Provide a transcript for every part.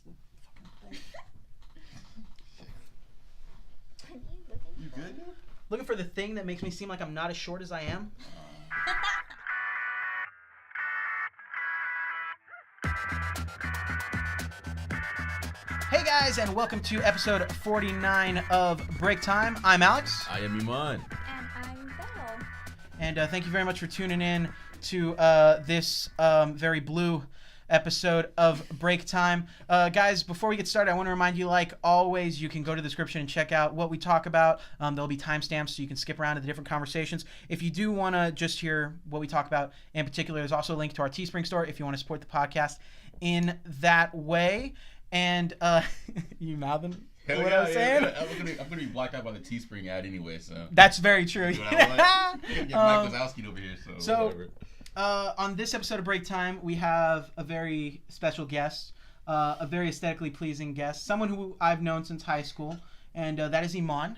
the fucking thing. What are you looking for? You good, dude? Looking for the thing that makes me seem like I'm not as short as I am. Hey guys, and welcome to episode 49 of Break Time. I'm Alex. I am Eman. And I'm Bel. And thank you very much for tuning in to this very blue episode of Break Time. Guys, before we get started, I want to remind you, like always, you can go to the description and check out what we talk about. There'll be timestamps so you can skip around to the different conversations. If you do want to just hear what we talk about in particular, there's also a link to our Teespring store if you want to support the podcast in that way. And you mouthing what I was saying? I'm gonna be blocked out by the Teespring ad anyway, so that's very true. Get Mike Wazowski over here, so whatever. On this episode of Break Time, we have a very special guest, a very aesthetically pleasing guest, someone who I've known since high school, and that is Eman.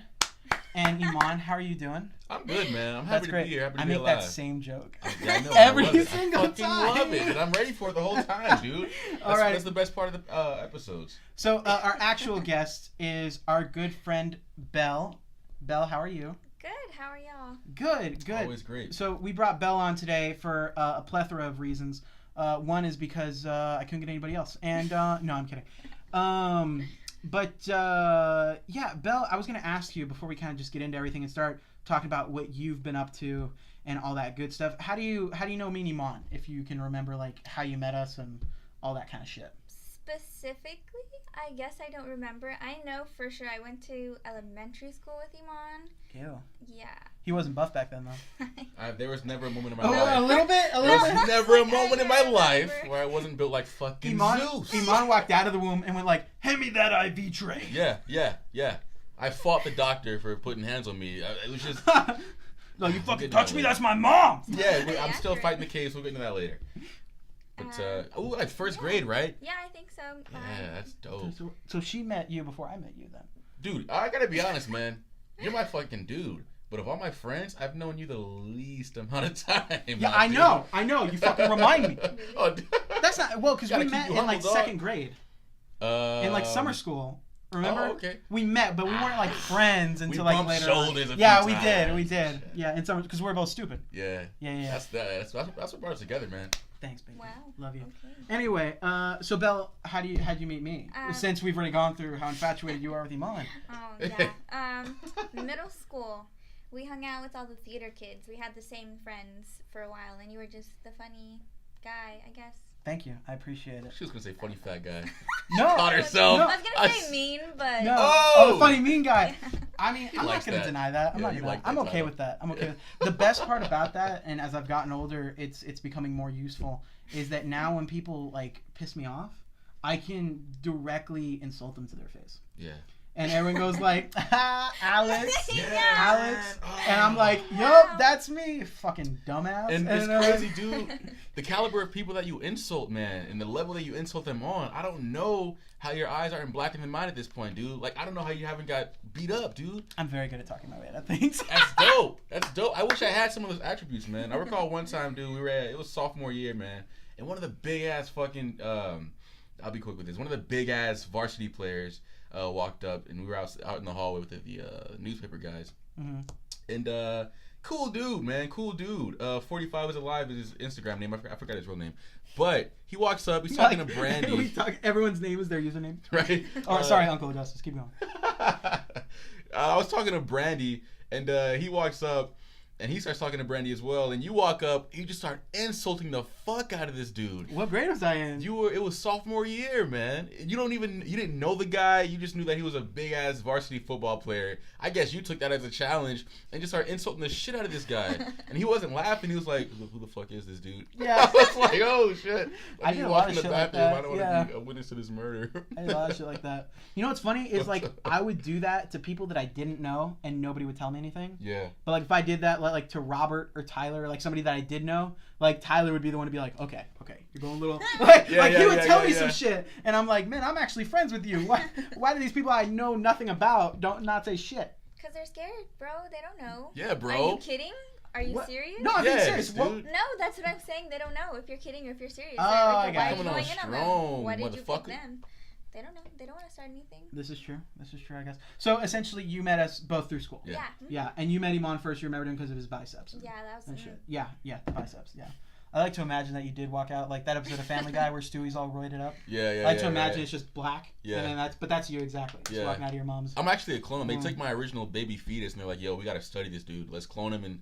And Eman, how are you doing? I'm good, man. I'm happy to be here. Happy to be alive. I make that same joke. I know. Every single I fucking love it, and I'm ready for it the whole time, dude. That's the best part of the episodes. So our actual guest is our good friend Bel. Bel, how are you? Good. How are y'all? Good. Always great. So we brought Bel on today for a plethora of reasons. One is because I couldn't get anybody else, and no, I'm kidding. But yeah, Bel, I was gonna ask you before we kind of just get into everything and start talking about what you've been up to and all that good stuff. How do you know me and Eman? If you can remember like how you met us and all that kind of shit. Specifically, I guess I don't remember. I know for sure I went to elementary school with Eman. Ew. Yeah. He wasn't buff back then though. There was never a moment in my life. A little bit. There was never a moment in my life where I wasn't built like fucking Zeus. Eman walked out of the womb and went like, "Hand me that IV tray." Yeah. I fought the doctor for putting hands on me. It was just. No, you fucking touch me. That's my mom. Yeah, I'm still fighting the case. We'll get into that later. But like first grade, right? Yeah, I think so. Yeah, that's dope. So she met you before I met you, then. Dude, I gotta be honest, man. You're my fucking dude. But of all my friends, I've known you the least amount of time. Yeah, I know. You fucking remind me. Oh, that's not because we met in like second grade. In like summer school. Remember? Oh, okay. We met, but we weren't like friends until like later. Shoulders on. Yeah, we did. Yeah, in summer because we're both stupid. Yeah. That's what brought us together, man. Thanks, baby. Wow. Love you. Okay. Anyway, so Bel, how'd you meet me? Since we've already gone through how infatuated you are with Eman. Oh yeah. Middle school, we hung out with all the theater kids. We had the same friends for a while, and you were just the funny guy, I guess. Thank you. I appreciate it. She was gonna say funny fat guy. No. Caught herself. I was gonna say mean, but no. Oh, the funny mean guy. I mean, I'm not gonna that. deny that. I'm okay with that. I'm okay with the best part about that, and as I've gotten older, it's becoming more useful, is that now when people like piss me off, I can directly insult them to their face. Yeah. And everyone goes like, Alex, Yeah. Alex. Oh. And I'm like, yup, that's me, fucking dumbass. And it's crazy, dude. The caliber of people that you insult, man, and the level that you insult them on, I don't know how your eyes aren't blacker than mine at this point, dude. Like, I don't know how you haven't got beat up, dude. I'm very good at talking my way out of things. That's dope. That's dope. I wish I had some of those attributes, man. I recall one time, dude, it was sophomore year, man, and one of the big-ass fucking, I'll be quick with this, one of the big-ass varsity players walked up, and we were out in the hallway with the newspaper guys. Mm-hmm. And cool dude, man, cool dude. 45 is alive is his Instagram name. I forgot his real name. But he walks up, he's talking to Brandy. Everyone's name is their username. Right? Oh, sorry, Uncle Augustus. Keep going. I was talking to Brandy, and he walks up, and he starts talking to Brandy as well. And you walk up, you just start insulting the fuck out of this dude. What grade was I in? It was sophomore year, man. You didn't know the guy. You just knew that he was a big ass varsity football player. I guess you took that as a challenge and just started insulting the shit out of this guy. And he wasn't laughing. He was like, "Who the fuck is this dude?" Yeah. I was like, "Oh shit!" I did a lot of shit like that. I don't want to be a witness to this murder. I did a lot of shit like that. You know what's funny is like I would do that to people that I didn't know and nobody would tell me anything. Yeah. But like if I did that like to Robert or Tyler, like somebody that I did know, like Tyler would be the one to be like, okay, you're going a little like he would tell me some shit, and I'm like, man, I'm actually friends with you. Why do these people I know nothing about not say shit? Because they're scared, bro. They don't know. Yeah, bro. Are you kidding? Are you serious? No, I'm being serious. Dude. No, that's what I'm saying. They don't know if you're kidding or if you're serious. Oh, Like, I got why are it. you going in on them? Strong, Why did you pick motherfucker. them? They don't know. They don't want to start anything. This is true, I guess. So essentially, you met us both through school. Yeah. Yeah, and you met Eman first. You remembered him because of his biceps. Yeah, that was. And shit. Yeah, the biceps. Yeah. I like to imagine that you did walk out like that episode of Family Guy where Stewie's all roided up. Yeah. I like to imagine it's just black. Yeah. And then that's you exactly. Just walking out of your mom's. I'm actually a clone. They took my original baby fetus and they're like, yo, we gotta study this dude. Let's clone him and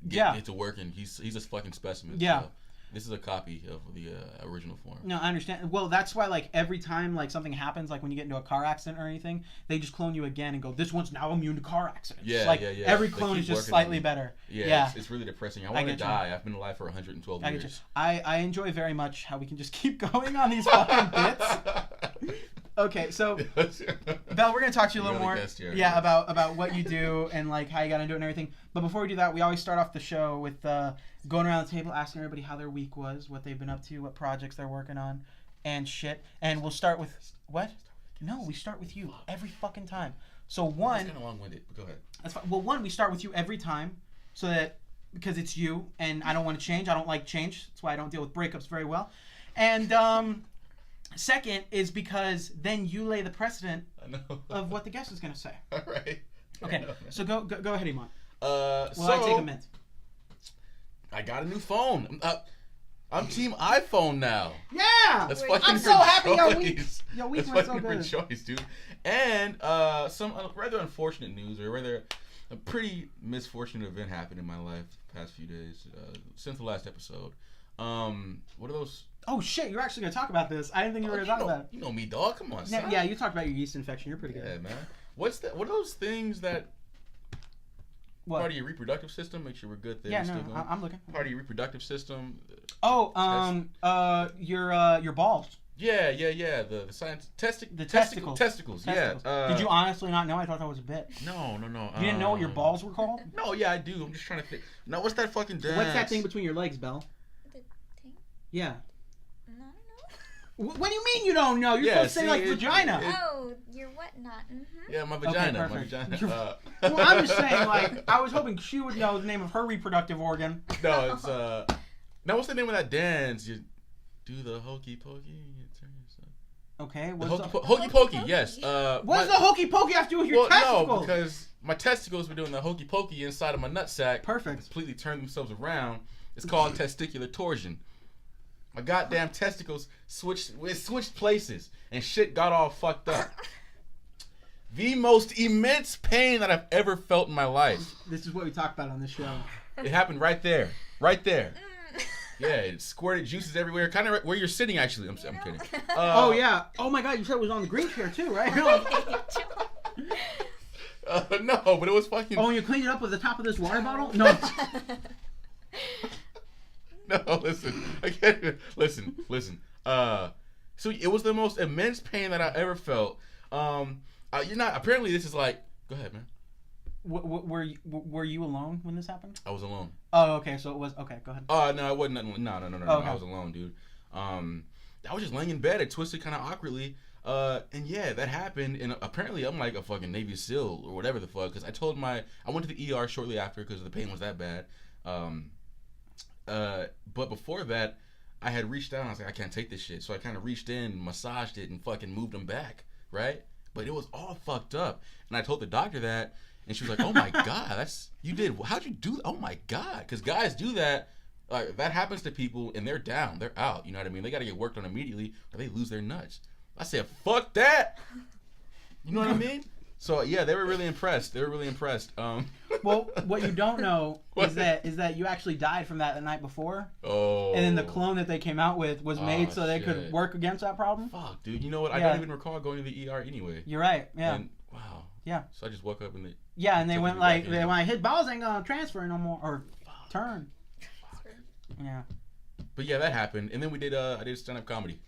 get it to working. He's a fucking specimen. Yeah. So this is a copy of the original form. No, I understand. Well, that's why like every time like something happens, like when you get into a car accident or anything, they just clone you again and go, this one's now immune to car accidents. Yeah, like, yeah. Every clone is just slightly better. Yeah. It's really depressing. I want to die. I've been alive for 112 years. I get you. I enjoy very much how we can just keep going on these fucking bits. Okay, so Bel, we're gonna talk to you a little more, about what you do and like how you got into it and everything. But before we do that, we always start off the show with going around the table, asking everybody how their week was, what they've been up to, what projects they're working on, and shit. And we'll start with what? No, we start with you every fucking time. So one. It's kind of long-winded, but go ahead. That's fine. Well, one, we start with you every time, so that because it's you, and I don't want to change. I don't like change. That's why I don't deal with breakups very well. And second is because then you lay the precedent of what the guest is gonna say. All right. Okay. So go ahead, Eman. I take a minute. I got a new phone. I'm Team iPhone now. Yeah. That's fucking I'm so happy your week went so good. That's choice, dude. And some rather unfortunate news, or rather a pretty misfortunate event happened in my life the past few days since the last episode. What are those? Oh shit! You're actually gonna talk about this. I didn't think you were gonna talk about it. You know me, dog. Come on, son. Yeah, you talked about your yeast infection. You're pretty good. Yeah, man. What are those things that? What? Part of your reproductive system. Make sure we're good there. Yeah, no, I'm looking. Part of your reproductive system. Oh, your balls. Yeah. The science testicles. Testicles. Yeah. Did you honestly not know? I thought that was a bit. No. You didn't know what your balls were called? No, yeah, I do. I'm just trying to think. No, what's that fucking dance? What's that thing between your legs, Bel? The thing? Yeah. No, I don't know. What do you mean you don't know? You're supposed to say like vagina. Oh, your whatnot. Mm-hmm. Yeah, my vagina. Okay, my vagina. Well, I'm just saying, like, I was hoping she would know the name of her reproductive organ. No, it's now what's the name of that dance? You do the hokey pokey. You turn yourself. Okay, hokey pokey. Yes. What does the hokey pokey have to do with your testicles? No, because my testicles were doing the hokey pokey inside of my nutsack. Perfect. Completely turned themselves around. It's called testicular torsion. My goddamn testicles switched places and shit got all fucked up. The most immense pain that I've ever felt in my life. This is what we talk about on this show. It happened right there. Yeah, it squirted juices everywhere. Kind of where you're sitting, actually. I'm kidding. Oh, yeah. Oh, my God. You said it was on the green chair, too, right? No, but it was fucking... Oh, and you cleaned it up with the top of this water bottle? No. No, listen. Listen. So it was the most immense pain that I ever felt. You're not... Apparently, this is like... Go ahead, man. Were you alone when this happened? I was alone. Oh, okay. So it was... Okay, go ahead. No, I wasn't... No. Okay. I was alone, dude. I was just laying in bed. It twisted kind of awkwardly. And yeah, that happened. And apparently, I'm like a fucking Navy SEAL or whatever the fuck. Because I went to the ER shortly after because the pain was that bad. But before that, I had reached out and I was like, I can't take this shit. So I kind of reached in, massaged it, and fucking moved them back, right? But it was all fucked up. And I told the doctor that, and she was like, oh my God, how'd you do that? Oh my God. Because guys do that. That happens to people and they're down, they're out. You know what I mean? They got to get worked on immediately or they lose their nuts. I said, fuck that. You know what I mean? So yeah, they were really impressed. Well, what you don't know is that you actually died from that the night before. Oh. And then the clone that they came out with was made so they could work against that problem. Fuck, dude. You know what? I don't even recall going to the ER anyway. You're right. Yeah. And, wow. Yeah. So I just woke up and they. Yeah, and they went like, when I hit balls, ain't gonna transfer no more or turn. Fuck. Yeah. But yeah, that happened, and then I did stand-up comedy.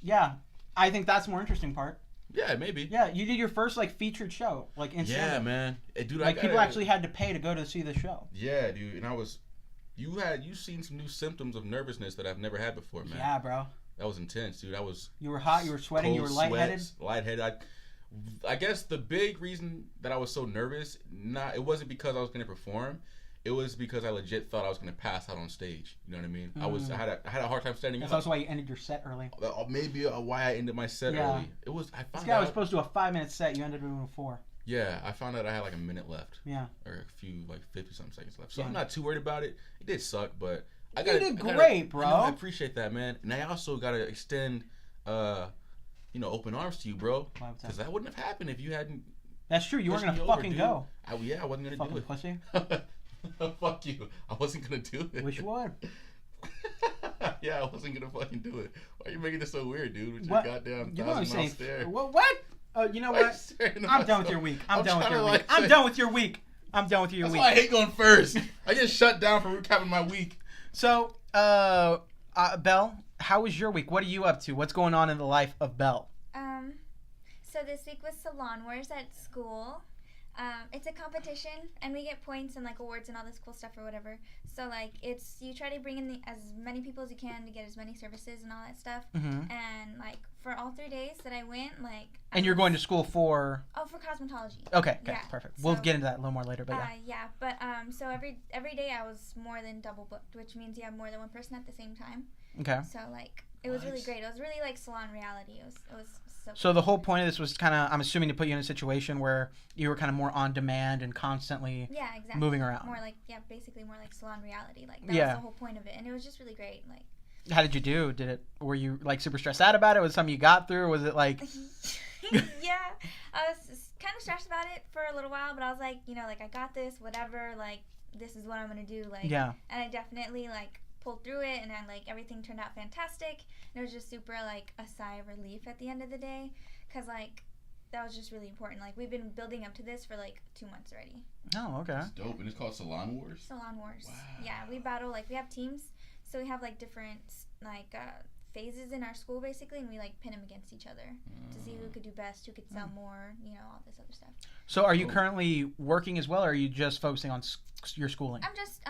Yeah, I think that's the more interesting part. Yeah, maybe. Yeah, you did your first like featured show, like in stand-up. Yeah, man. Dude, like people actually had to pay to go to see the show. Yeah, dude, and you seen some new symptoms of nervousness that I've never had before, man. Yeah, bro. That was intense, dude. You were hot. You were sweating. You were lightheaded. Lightheaded. I guess the big reason that I was so nervous, it wasn't because I was gonna perform. it was because I legit thought I was gonna pass out on stage. You know what I mean? I had a hard time standing up. That's also why you ended your set early. Maybe why I ended my set early. It was this guy was supposed to do a 5-minute set. You ended up doing a 4. Yeah, I found out I had like a minute left. Yeah. Or a few, like 50-something seconds left. So I'm not too worried about it. It did suck, but you did great, bro. I appreciate that, man. And I also gotta extend, open arms to you, bro. Because that wouldn't have happened if you hadn't. That's true. You weren't gonna fucking go. I wasn't gonna do it. Pussy. Fuck you. I wasn't gonna do it. Wish you would. Yeah, I wasn't gonna fucking do it. Why are you making this so weird, dude? With your goddamn 1,000-mile stare. What? Oh, you know what? I'm done with your week. I'm done with your week. I'm done with your week. That's why I hate going first. I get shut down for recapping my week. So, Bel, how was your week? What are you up to? What's going on in the life of Bel? So this week was Salon Wars at school. It's a competition, and we get points and like awards and all this cool stuff or whatever. So like you try to bring in as many people as you can to get as many services and all that stuff. Mm-hmm. And like for all 3 days that I went, like. And you're going to school for? Oh, for cosmetology. Okay, yeah. Perfect. We'll get into that a little more later, but so every day I was more than double booked, which means you have more than one person at the same time. Okay. So like it was really great. It was really like salon reality. It was. So the whole point of this was kind of, I'm assuming, to put you in a situation where you were kind of more on demand and constantly moving around. More like, basically more like salon reality. Like, that was the whole point of it. And it was just really great. Like, how did you do? Were you like super stressed out about it? Was it something you got through? Or was it like... Yeah, I was kind of stressed about it for a little while, but I was like, like I got this, whatever, like this is what I'm going to do. Like, and I definitely like pulled through it, and then like everything turned out fantastic, and it was just super like a sigh of relief at the end of the day, because like that was just really important. Like we've been building up to this for like 2 months already. Oh, okay. That's dope. And it's called Salon Wars? Salon Wars. Wow. Yeah, we battle, like we have teams, so we have like different like phases in our school basically, and we like pin them against each other to see who could do best, who could sell more, all this other stuff. So are you currently working as well, or are you just focusing on your schooling? I'm just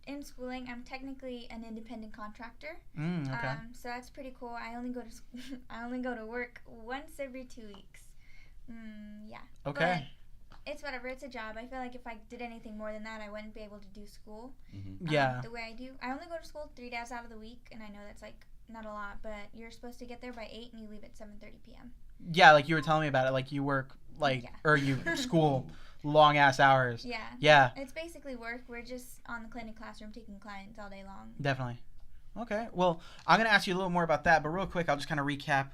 in schooling. I'm technically an independent contractor. Okay. So that's pretty cool. I only go to I only go to work once every 2 weeks. Yeah. Okay. But it's whatever. It's a job. I feel like if I did anything more than that, I wouldn't be able to do school. Yeah. The way I do. I only go to school 3 days out of the week, and I know that's like not a lot, but you're supposed to get there by 8 and you leave at 7:30 p.m. Yeah, like you were telling me about it. Like you work or you school long ass hours. Yeah. Yeah. It's basically work. We're just on the clinic classroom taking clients all day long. Definitely. Okay. Well, I'm gonna ask you a little more about that, but real quick, I'll just kind of recap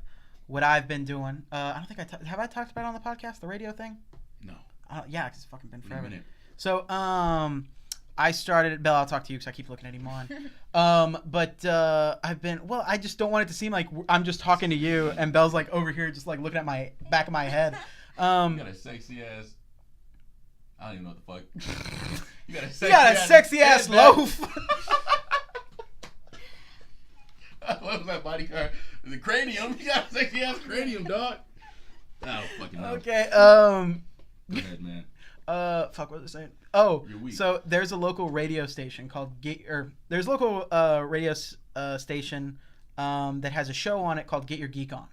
what I've been doing. I don't think have I talked about it on the podcast, the radio thing? No. Yeah, because it's fucking been forever. So, I started, Bel, I'll talk to you because I keep looking at Eman. But I've been, I just don't want it to seem like I'm just talking to you and Bel's like over here just like looking at my back of my head. You got a sexy ass, I don't even know what the fuck. You got a sexy ass loaf. What was that body card? The cranium. You got a sexy ass cranium, dog. I don't fucking know. Okay, Go ahead, man. Fuck, what was I saying? Oh, so there's a local radio station called there's a local radio station that has a show on it called Get Your Geek On.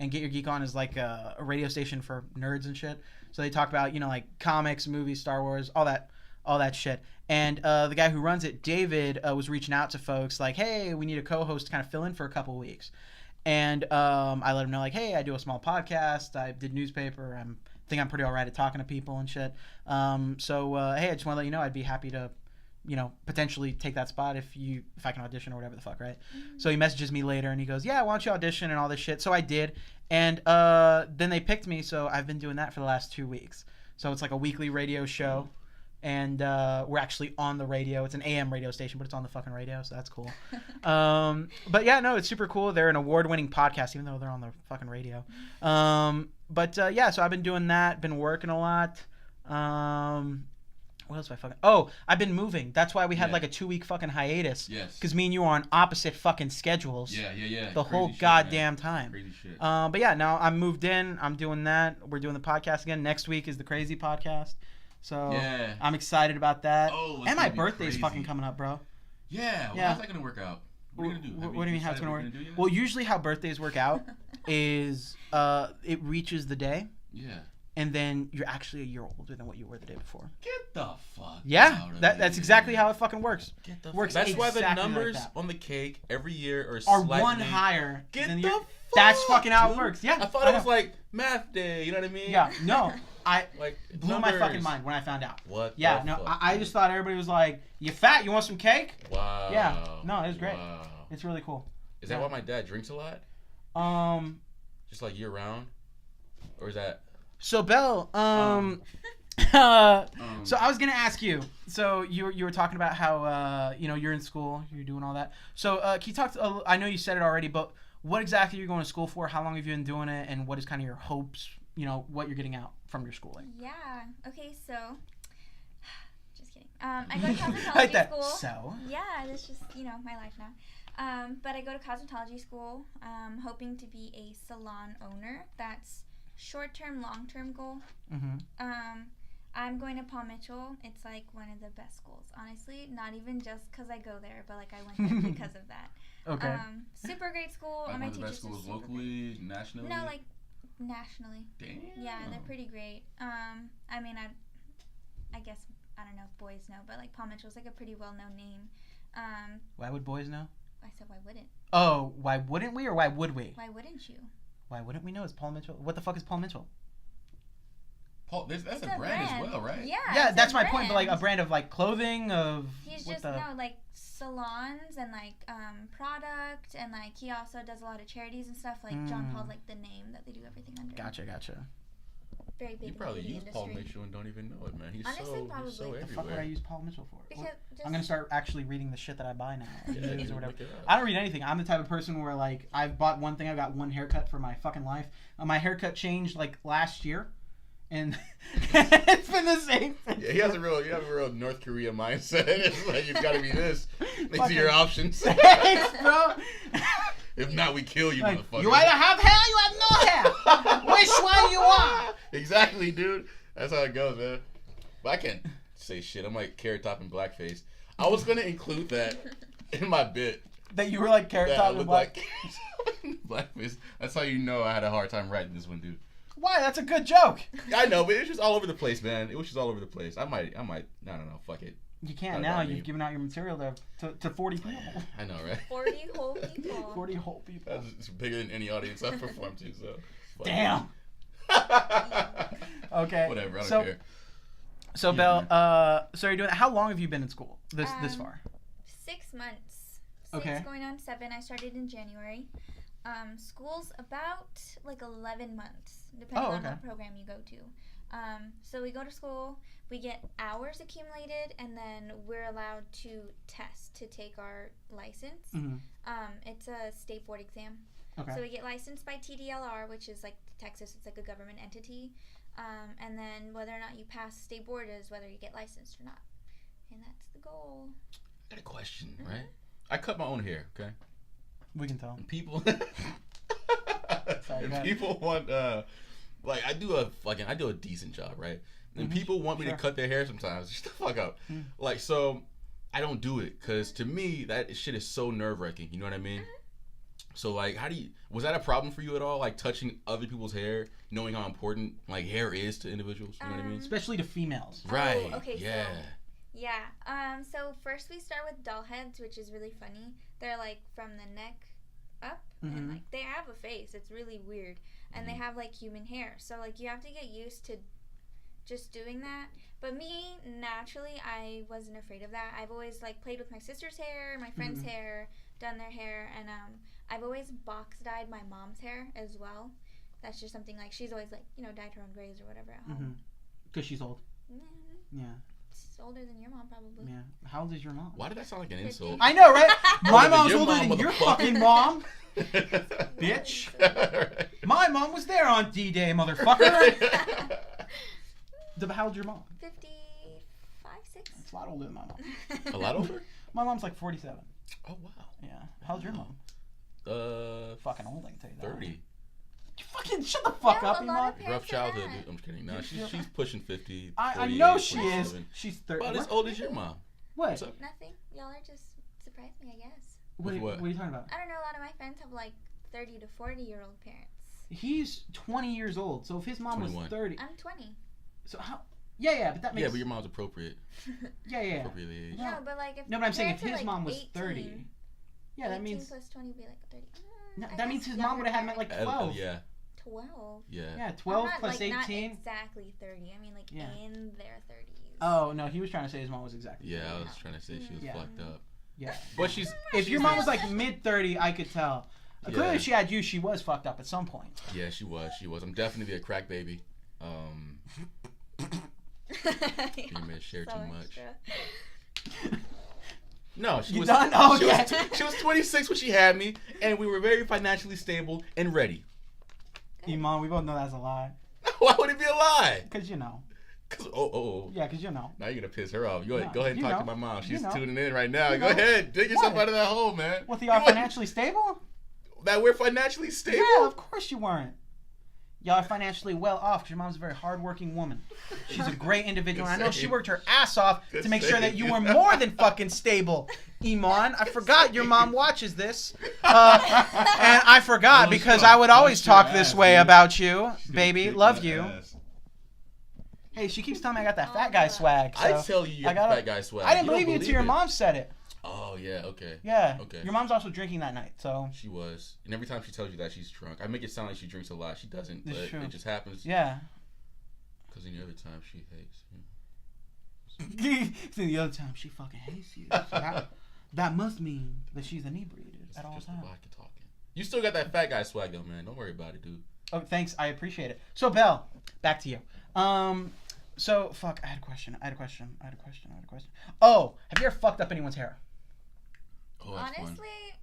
And Get Your Geek On is like a radio station for nerds and shit. So they talk about, like comics, movies, Star Wars, all that shit. And the guy who runs it, David, was reaching out to folks like, hey, we need a co-host to kind of fill in for a couple weeks. And I let him know like, hey, I do a small podcast. I did newspaper. I think I'm pretty all right at talking to people and shit. So hey, I just want to let you know I'd be happy to, potentially take that spot if I can audition or whatever the fuck, right? Mm-hmm. So he messages me later and he goes, yeah, why don't you audition and all this shit. So I did. And then they picked me. So I've been doing that for the last 2 weeks. So it's like a weekly radio show. And we're actually on the radio. It's an AM radio station, but it's on the fucking radio, so that's cool. But yeah, no, it's super cool. They're an award-winning podcast, even though they're on the fucking radio. But yeah, so I've been doing that, been working a lot. What else have I fucking... Oh, I've been moving. That's why we had like a 2-week fucking hiatus. Yes. Because me and you were on opposite fucking schedules. Yeah. The whole goddamn time. Crazy shit. But yeah, now I'm moved in. I'm doing that. We're doing the podcast again. Next week is the Crazy Podcast. So yeah. I'm excited about that. Oh, and my birthday's fucking coming up, bro. Yeah. Well, how's that going to work out? What are you going to do? What do you mean how it's going to work? Well, usually how birthdays work out is it reaches the day. Yeah. and then you're actually a year older than what you were the day before. Get the fuck. Yeah, out of that's here. exactly how it fucking works. Get the Works That's why the exactly numbers like that. on the cake every year are one slightly higher. Get than the your, fuck. That's fucking how dude. it works. Yeah, I thought it was like math day. You know what I mean? Yeah, no, I like blew my fucking mind when I found out. What? Yeah, the no, fuck, I just thought everybody was like, "You fat? You want some cake?" Wow. Yeah, no, it was great. Wow. It's really cool. Is that why my dad drinks a lot? Just like year round, or is that? So Bel, so I was gonna ask you. So you were talking about how you're in school, you're doing all that. So can you talk? I know you said it already, but what exactly are you going to school for? How long have you been doing it, and what is kind of your hopes? What you're getting out from your schooling. Yeah. Okay. So, just kidding. I go to cosmetology Like that. school. So. Yeah, that's just my life now. But I go to cosmetology school, hoping to be a salon owner. That's short-term, long-term goal. Mm-hmm. I'm going to Paul Mitchell. It's like one of the best schools, honestly. Not even just because I go there, but like I went there because of that. Okay. Super great school. Like All my one of the teachers best schools are super locally, great. nationally. No, like nationally. Damn. Yeah, they're pretty great. I mean, I guess I don't know if boys know, but like Paul Mitchell's like a pretty well-known name. Why would boys know? I said why wouldn't? Oh, why wouldn't we, or why would we? Why wouldn't you? Why wouldn't we know? It's Paul Mitchell. What the fuck is Paul Mitchell? Paul, that's It's a brand as well, right? Yeah. Yeah, it's that's a my point. But like a brand. brand of like clothing of. He's what just the... like salons and like product, and like he also does a lot of charities and stuff. Like John Paul's like the name that they do everything under. Gotcha. Very big. You probably in the use industry. Paul Mitchell and don't even know it, man. He's Honestly, so probably. he's so The everywhere. fuck would I use Paul Mitchell for? Because I'm gonna start actually reading the shit that I buy now, or Yeah, use or whatever. look it up. I don't read anything. I'm the type of person where like I've bought one thing. I've got one haircut for my fucking life. My haircut changed like last year, and it's been the same thing. Yeah, you have a real North Korea mindset. It's like it's got to be this. These are your Fucking- options. Thanks, bro. If not, we kill you, Like, motherfucker. you either have hair, you have no hair. Which one you want? Exactly, dude. That's how it goes, man. But I can't say shit. I'm like Carrot Top and Blackface. I was gonna include that in my bit. That you were like Carrot That I Top and look black. like Blackface. That's how you know I had a hard time writing this one, dude. Why? That's a good joke. I know, but it's just all over the place, man. It was just all over the place. I might. I don't know. Fuck it. You can't Not now. about me. You've given out your material to 40 people. I know, right? 40 whole people. 40 whole people. That's it's bigger than any audience I've performed to. So. Fuck it. Damn. Okay. Whatever. I don't so, care. So Yeah, Bel, so you're doing. How long have you been in school? This far? 6 months. 6 Okay. going on 7. I started in January. School's about like 11 months, depending on what program you go to. So we go to school, we get hours accumulated, and then we're allowed to test to take our license. Mm-hmm. It's a state board exam. Okay. So we get licensed by TDLR, which is like Texas, it's like a government entity. And then whether or not you pass state board is whether you get licensed or not. And that's the goal. I got a question, right? I cut my own hair, okay? We can tell. And people, Sorry, and go ahead. people want, like I do a decent job, right? And people want me to cut their hair sometimes. Shut the fuck up. Like, so I don't do it because to me that shit is so nerve wracking. You know what I mean? So like, was that a problem for you at all? Like touching other people's hair, knowing how important like hair is to individuals. You know what I mean? Especially to females. Right. Okay. Yeah. So first we start with doll heads, which is really funny. They're like from the neck up, and like they have a face. It's really weird, and they have like human hair. So like you have to get used to just doing that. But me, naturally, I wasn't afraid of that. I've always like played with my sister's hair, my friend's hair, done their hair, and I've always box dyed my mom's hair as well. That's just something like she's always like dyed her own grays or whatever at home. Because she's old. Yeah. It's older than your mom probably. Yeah. How old is your mom? Why did that sound like an insult? I know, right? My Older than mom's your older mom, than your motherfucker. fucking mom, bitch. My mom was there on D-Day, motherfucker. How old's your mom? 55, 6. It's a lot older than my mom. A lot older? My mom's like 47. Oh wow. Yeah. How's your mom? Fucking old, I can tell you that. 30. You fucking shut the fuck Yeah, up, a lot Eman. of parents Rough say childhood, that. dude. I'm just kidding. No, she's pushing 50. I 48, know she is. 47. She's 30. About as old as your mom. What? What's up? Nothing. Y'all are just surprised me, I guess. What are you talking about? I don't know. A lot of my friends have like 30 to 40-year-old parents. He's 20 years old. So if his mom 21. was 30. I'm 20. So how? Yeah, but that makes. Yeah, but your mom's appropriate. Yeah. Appropriately aged. No, but like if. No, but I'm saying if his like mom was 18, 30. Yeah, that means. 18 plus 20 would be like 30. No, that means his mom would have had him at like 12. Yeah. 12. Yeah. 12 not, plus like, 18. Not exactly 30. I mean, like in their 30s. Oh no, he was trying to say his mom was exactly. Yeah, I was trying to say she was fucked up. Yeah. But she's. If your mom was like mid 30, I could tell. Clearly, if she had you, she was fucked up at some point. Yeah, she was. I'm definitely a crack baby. You may have shared too much. No, she was. Done? Oh, she was 26 when she had me, and we were very financially stable and ready. Eman, we both know that's a lie. Why would it be a lie? Because you know. Yeah, because you know. Now you're gonna piss her off. Go ahead and talk to my mom. She's tuning in right now. Go ahead, dig yourself out of that hole, man. What, y'all financially stable? That we're financially stable? Yeah, of course you weren't. Y'all are financially well off because your mom's a very hardworking woman. She's a great individual. And I know she worked her ass off to make sure that you were more than fucking stable, Eman. I forgot your mom watches this. And I forgot because I would always talk this way about you, baby. Love you. Hey, she keeps telling me I got that fat guy swag. So I tell you got fat guy swag. I didn't believe you until your mom said it. Oh, yeah, okay. Yeah. Okay. Your mom's also drinking that night, so. She was. And every time she tells you that she's drunk, I make it sound like she drinks a lot. She doesn't, but it just happens. Yeah. Because any other time she hates you. Any other time she fucking hates you. So that must mean that she's inebriated at all times. Just vodka talking. You still got that fat guy swag though, man. Don't worry about it, dude. Oh, thanks. I appreciate it. So, Bel, back to you. So, fuck, I had a question. Oh, have you ever fucked up anyone's hair? Oh, honestly,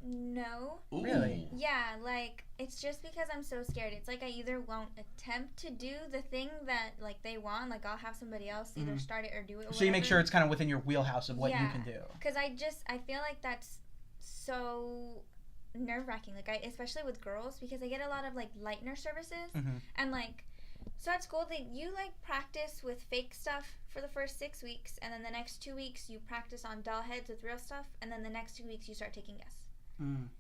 no. Ooh. Really? Yeah, like, it's just because I'm so scared. It's like I either won't attempt to do the thing that, like, they want. Like, I'll have somebody else either start it or do it or So you make sure it's kind of within your wheelhouse of what you can do. Because I feel like that's so nerve-wracking. Like, especially with girls, because I get a lot of, like, lightener services. And, like, so at school, you, like, practice with fake stuff for the first 6 weeks, and then the next 2 weeks, you practice on doll heads with real stuff, and then the next 2 weeks, you start taking guess.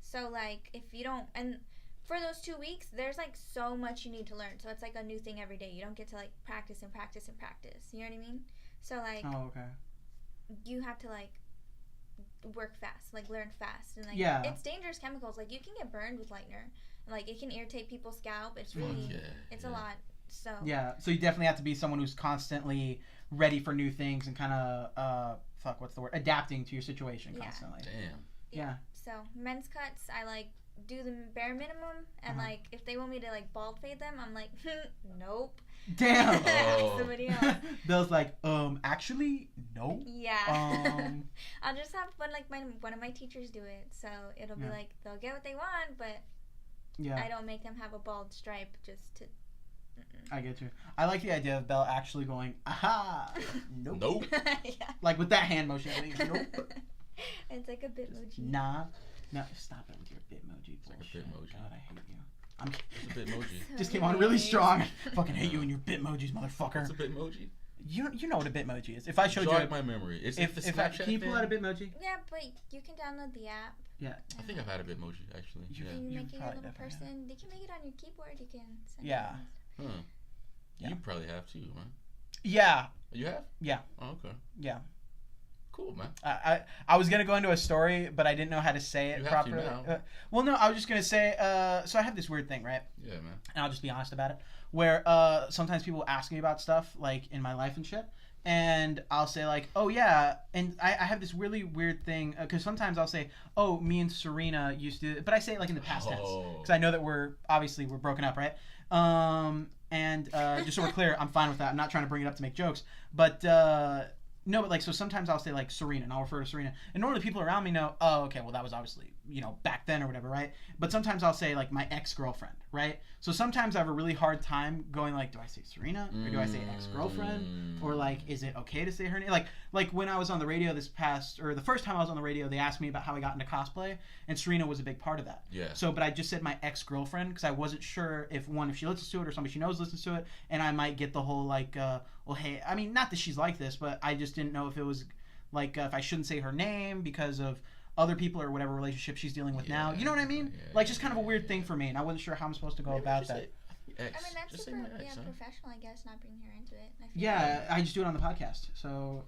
So, like, if you don't, and for those 2 weeks, there's, like, so much you need to learn, so it's, like, a new thing every day. You don't get to, like, practice and practice and practice, you know what I mean? So, like, you have to, like, work fast, like, learn fast, and, like, it's dangerous chemicals. Like, you can get burned with lightener, and, like, it can irritate people's scalp. It's really, it's a lot. So so you definitely have to be someone who's constantly ready for new things and kind of adapting to your situation constantly. Damn. Yeah. So men's cuts, I like do the bare minimum, and like if they want me to like bald fade them, I'm like, nope. Damn. Somebody else. Bill's like, actually, no. Yeah. I'll just have one of my teachers do it, so it'll be like they'll get what they want, but I don't make them have a bald stripe just to. I get you. I like the idea of Bel actually going, aha, nope. Like with that hand motion. Nope. It's like a bitmoji. Nah. No, stop it with your bitmoji bullshit. Bitmoji. God, I hate you. It's a bitmoji. Just came on really strong. Fucking hate you and your bitmojis, motherfucker. It's a bitmoji. You know what a bitmoji is. If I showed Jog you my memory. If can you pull out a bitmoji? Yeah, but you can download the app. Yeah. I think I've had a bitmoji actually. You can make it your little person. You can make it on your keyboard. You can send it. Huh. You probably have too, man. Yeah. You have? Yeah. Oh, okay. Yeah. Cool, man. I was gonna go into a story, but I didn't know how to say it properly. Well, no, I was just gonna say. So I have this weird thing, right? Yeah, man. And I'll just be honest about it. Where sometimes people ask me about stuff like in my life and shit, and I'll say like, oh yeah, and I have this really weird thing because sometimes I'll say, oh, me and Serena used to, but I say it like in the past tense because I know that we're broken up, right? And just so we're clear, I'm fine with that. I'm not trying to bring it up to make jokes, but no, but like so sometimes I'll say like Serena, and I'll refer to Serena, and normally people around me know, oh, okay, well that was obviously back then or whatever, right? But sometimes I'll say like my ex-girlfriend, right? So sometimes I have a really hard time going like, do I say Serena or do I say ex-girlfriend, or like is it okay to say her name? Like when I was on the radio the first time I was on the radio, they asked me about how I got into cosplay, and Serena was a big part of that. Yeah. So, but I just said my ex-girlfriend because I wasn't sure if she listens to it or somebody she knows listens to it, and I might get the whole like, well, hey, I mean, not that she's like this, but I just didn't know if it was like if I shouldn't say her name because of other people or whatever relationship she's dealing with now. You know what I mean? Like just kind of a weird thing for me, and I wasn't sure how I'm supposed to go about that. I mean, that's super professional, I guess, not bringing her into it. I just do it on the podcast, so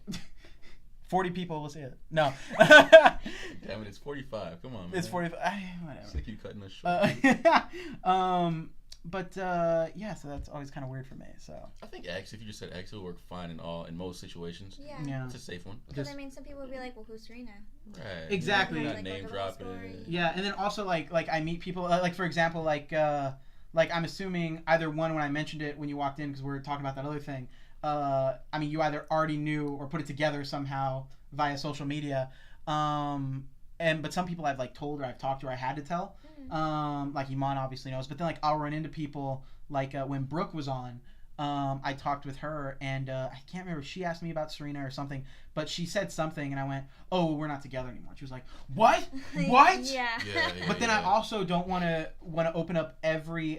40 people will see it. No. Damn it, it's 45. Come on, man. It's 45. Whatever. It's like you cutting us short. But so that's always kind of weird for me. So I think X, if you just said X, it'll work fine in most situations. Yeah. It's a safe one. Because I mean, some people would be like, well, who's Serena? Right. Exactly. Not name dropping. Yeah, and then also like I meet people like for example like I'm assuming either one when I mentioned it when you walked in because we were talking about that other thing. I mean, you either already knew or put it together somehow via social media. But some people I've like told or I've talked to or I had to tell. Like Eman obviously knows. But then like I'll run into people like when Brooke was on. I talked with her and I can't remember if she asked me about Serena or something, but she said something and I went, "Oh, we're not together anymore." She was like, "What? What?" Yeah. But then I also don't want to open up every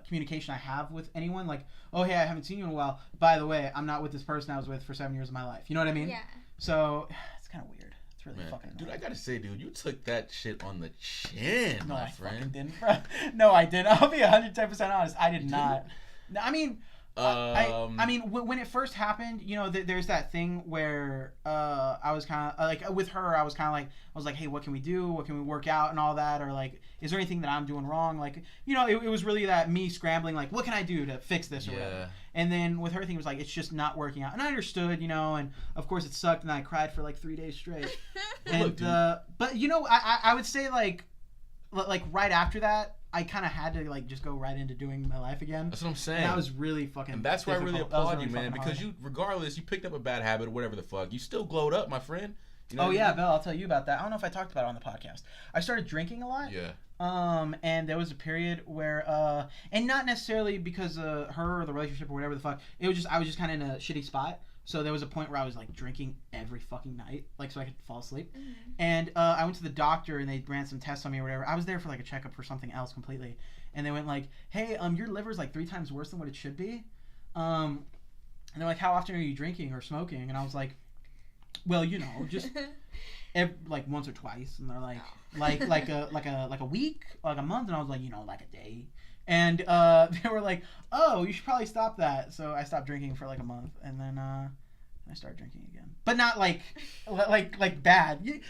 communication I have with anyone. Like, "Oh, hey, I haven't seen you in a while. By the way, I'm not with this person I was with for 7 years of my life." You know what I mean? Yeah. So it's kind of weird. It's really fucking annoying. Dude, I gotta say, dude, you took that shit on the chin, my friend. Fucking didn't, bro. No, I didn't. I'll be 110% honest. I did not. No, I mean. I mean, when it first happened, you know, there's that thing where I was kind of like with her. I was like, hey, what can we do? What can we work out and all that? Or like, is there anything that I'm doing wrong? Like, you know, it was really that me scrambling, like, what can I do to fix this or whatever. And then with her thing, it was like, it's just not working out. And I understood, you know, and of course it sucked, and I cried for like 3 days straight. And but you know, I would say like right after that. I kind of had to like just go right into doing my life again. That's what I'm saying. And that was really fucking. And that's why I really applaud you, man, because hard. regardless, you picked up a bad habit or whatever the fuck, you still glowed up, my friend. You know Bel, I'll tell you about that. I don't know if I talked about it on the podcast. I started drinking a lot. Yeah. And there was a period where, and not necessarily because of her or the relationship or whatever the fuck. It was just I was just kind of in a shitty spot. So there was a point where I was like drinking every fucking night, like so I could fall asleep. Mm-hmm. And I went to the doctor and they ran some tests on me or whatever. I was there for like a checkup for something else completely. And they went like, hey, your liver's like 3 times worse than what it should be. And they're like, how often are you drinking or smoking? And I was like, well, you know, just like once or twice. And they're like, like a week, like a month. And I was like, you know, like a day. And they were like, oh, you should probably stop that. So I stopped drinking for like a month, and then I started drinking again. But not like bad.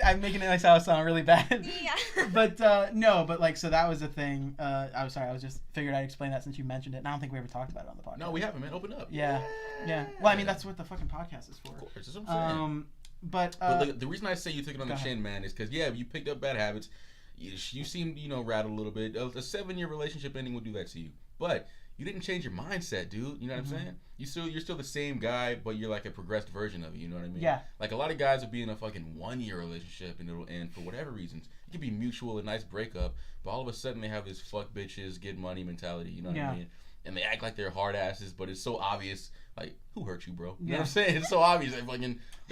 I'm making it sound really bad. Yeah. But no, but like so that was a thing. I was sorry. I was just figured I'd explain that since you mentioned it. And I don't think we ever talked about it on the podcast. No, we haven't, man. Open up. Yeah. Well, I mean that's what the fucking podcast is for. Of course, that's what I'm saying. But like, the reason I say you took it on the chin, man, is because you picked up bad habits. You seemed, you know, rattled a little bit. A 7-year relationship ending would do that to you. But you didn't change your mindset, dude. You know what I'm saying? You're still the same guy, but you're like a progressed version of it. You know what I mean? Yeah. Like a lot of guys will be in a fucking 1-year relationship and it'll end for whatever reasons. It could be mutual, a nice breakup, but all of a sudden they have this fuck bitches, get money mentality. You know what I mean? And they act like they're hard asses, but it's so obvious. Like, who hurt you, bro? You know what I'm saying? It's so obvious. They're the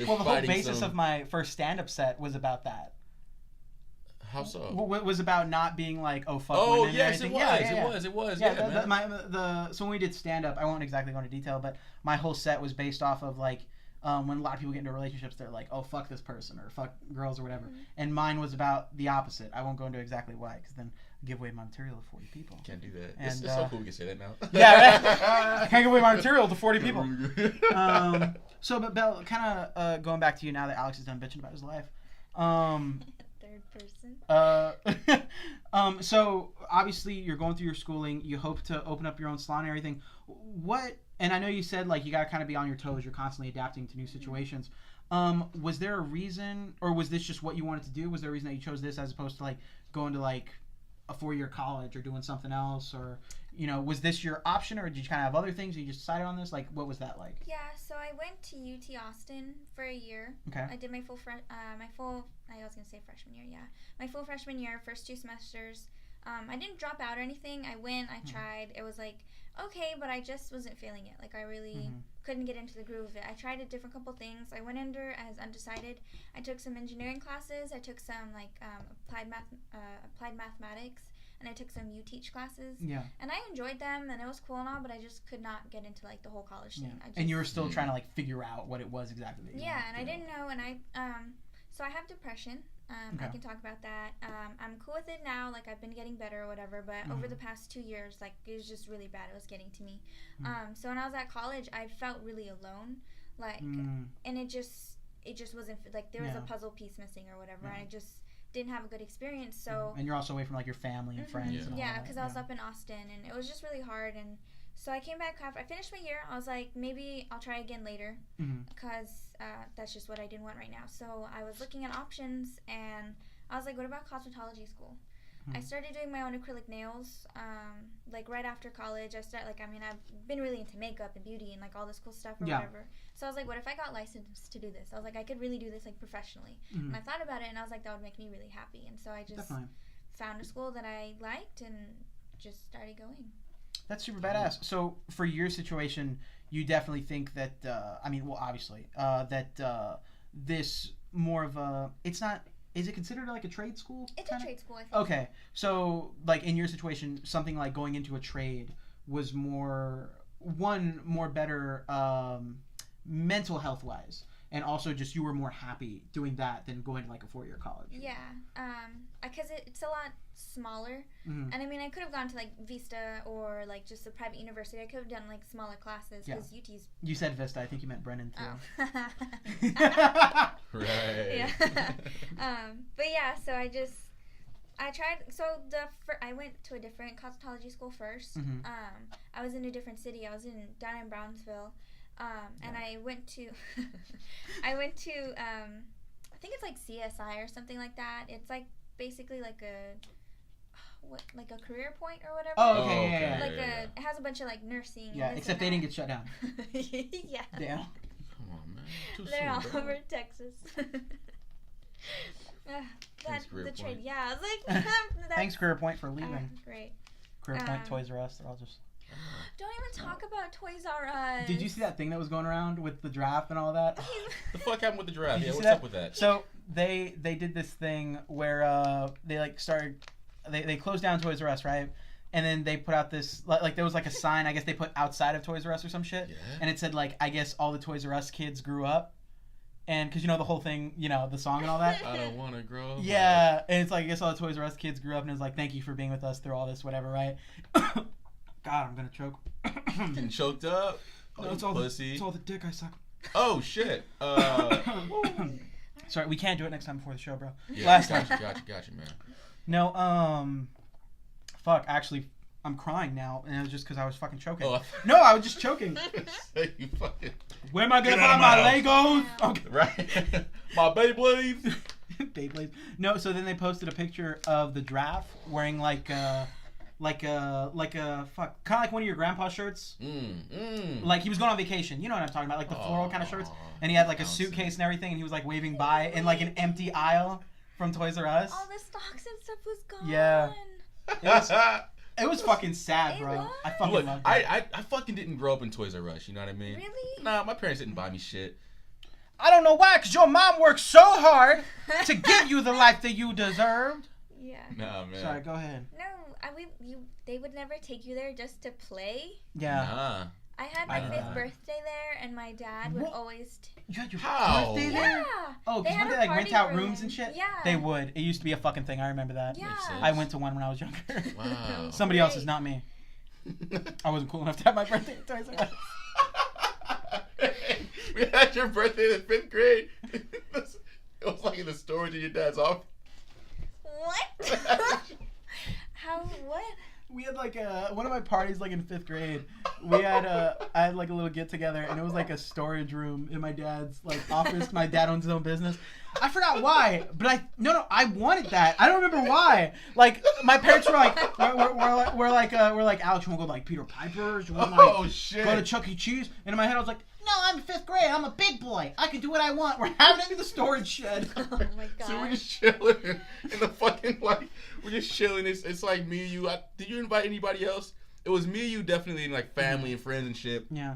whole basis of my first stand-up set was about that. How so? Was about not being like, oh, fuck women. Oh, yes, it was. So when we did stand-up, I won't exactly go into detail, but my whole set was based off of like, when a lot of people get into relationships, they're like, oh, fuck this person or fuck girls or whatever. Mm-hmm. And mine was about the opposite. I won't go into exactly why, because then I give away my material to 40 people. Can't do that. And, it's so cool we can say that now. Yeah, I can't give away my material to 40 people. But Bel, kind of going back to you now that Alex is done bitching about his life. Third person. So obviously you're going through your schooling. You hope to open up your own salon and everything. And I know you said like you gotta kind of be on your toes. You're constantly adapting to new situations. Was there a reason, or was this just what you wanted to do? Was there a reason that you chose this as opposed to like going to like a 4-year college or doing something else, or you know, was this your option, or did you kind of have other things and you just decided on this? Like, what was that like? Yeah, so I went to UT Austin for a year. Okay. I did my full freshman year, yeah. My full freshman year, first 2 semesters. I didn't drop out or anything. I went, I tried. It was like, okay, but I just wasn't feeling it. Like, I really couldn't get into the groove of it. I tried a different couple things. I went under as undecided. I took some engineering classes. I took some, like, applied mathematics. And I took some U-Teach classes. Yeah. And I enjoyed them, and it was cool and all, but I just could not get into, like, the whole college thing. And you were still trying to, like, figure out what it was exactly that you wanted and I didn't know, and so I have depression. I can talk about that. I'm cool with it now. Like, I've been getting better or whatever, but over the past 2 years, like, it was just really bad. It was getting to me. So when I was at college, I felt really alone. Like, and it just wasn't, like, there was a puzzle piece missing or whatever, and I just didn't have a good experience. So and you're also away from, like, your family and friends. Yeah, because I was up in Austin, and it was just really hard. And so I came back after I finished my year. I was like, maybe I'll try again later, because that's just what I didn't want right now. So I was looking at options, and I was like, what about cosmetology school? I started doing my own acrylic nails, like right after college. I've been really into makeup and beauty and like all this cool stuff or whatever. So I was like, what if I got licensed to do this? I was like, I could really do this like professionally. And I thought about it, and I was like, that would make me really happy. And so I just found a school that I liked and just started going. That's super badass. So for your situation, you definitely think that, obviously, that this more of a, it's not, is it considered like a trade school? It's a trade school, I think. Okay. So, like, in your situation, something like going into a trade was more better mental health-wise. And also just you were more happy doing that than going to, like, a 4-year college. Yeah. Because it's a lot smaller. And, I could have gone to, like, Vista or, like, just a private university. I could have done, like, smaller classes because UT's... You said Vista. I think you meant Brennan, too. Oh. Right. Yeah. But, yeah, so I tried... So, I went to a different cosmetology school first. I was in a different city. I was down in Brownsville. And I went to, I think it's like CSI or something like that. It's like basically like a career point or whatever. Oh, okay, yeah. Like it has a bunch of like nursing. Yeah, and except they didn't get shut down. Yeah. Damn. Come on, man. They're all over Texas. The trade. Yeah, I was like, thanks Career Point for leaving. Great. Career Point, Toys R Us, they're all just. Don't even talk about Toys R Us. Did you see that thing that was going around with the giraffe and all that? The fuck happened with the giraffe? Yeah, what's that? Up with that? So they did this thing where they like started, they closed down Toys R Us, right? And then they put out this, like there was like a sign, I guess they put outside of Toys R Us or some shit. Yeah. And it said like, I guess all the Toys R Us kids grew up. And because you know the whole thing, you know, the song and all that. I don't want to grow up. Yeah. And it's like, I guess all the Toys R Us kids grew up, and it's like, thank you for being with us through all this, whatever, right? God, I'm gonna choke. Getting choked up? Oh, no, it's all the dick I suck. Oh, shit. Sorry, we can't do it next time before the show, bro. Yeah, Last time. Gotcha, man. No, fuck, actually, I'm crying now, and it was just because I was fucking choking. Oh, no, I was just choking. You fucking... Where am I gonna buy my Legos? Okay. Right. My Beyblades. Beyblades. No, so then they posted a picture of the giraffe wearing like a fuck, kind of like one of your grandpa's shirts. Like he was going on vacation. You know what I'm talking about, like the floral kind of shirts. And he had like a suitcase and everything, and he was like waving by in like an empty aisle from Toys R Us. All the stocks and stuff was gone. Yeah. It was fucking sad, bro. I fucking loved it. I fucking didn't grow up in Toys R Us. You know what I mean? Really? Nah, my parents didn't buy me shit. I don't know why, because your mom worked so hard to give you the life that you deserved. Yeah. Nah, man. Sorry, go ahead. No, they would never take you there just to play. Yeah. Nah. I had my 5th birthday there, and my dad would always... You had your How? birthday there? Yeah. Oh, because when they like rent out rooms and shit? Yeah. They would. It used to be a fucking thing. I remember that. Yeah. I went to one when I was younger. Wow. Somebody else's, not me. I wasn't cool enough to have my birthday at Toys R Us. We had your birthday in the 5th grade. It was like in the storage in your dad's office. What? How? What? We had like one of my parties like in 5th grade. We had I had like a little get together, and it was like a storage room in my dad's like office. My dad owns his own business. I forgot why, but I wanted that. I don't remember why. Like my parents were like, we're like Alex, you want to go to like Peter Piper's? You want to like go to Chuck E. Cheese? And in my head I was like, no, I'm in 5th grade. I'm a big boy. I can do what I want. We're having it in the storage shed. Oh my god. So we're just chilling in the fucking like we're just chilling. It's like me, you. Did you invite anybody else? It was me, you, definitely, and like family and friends and shit. Yeah.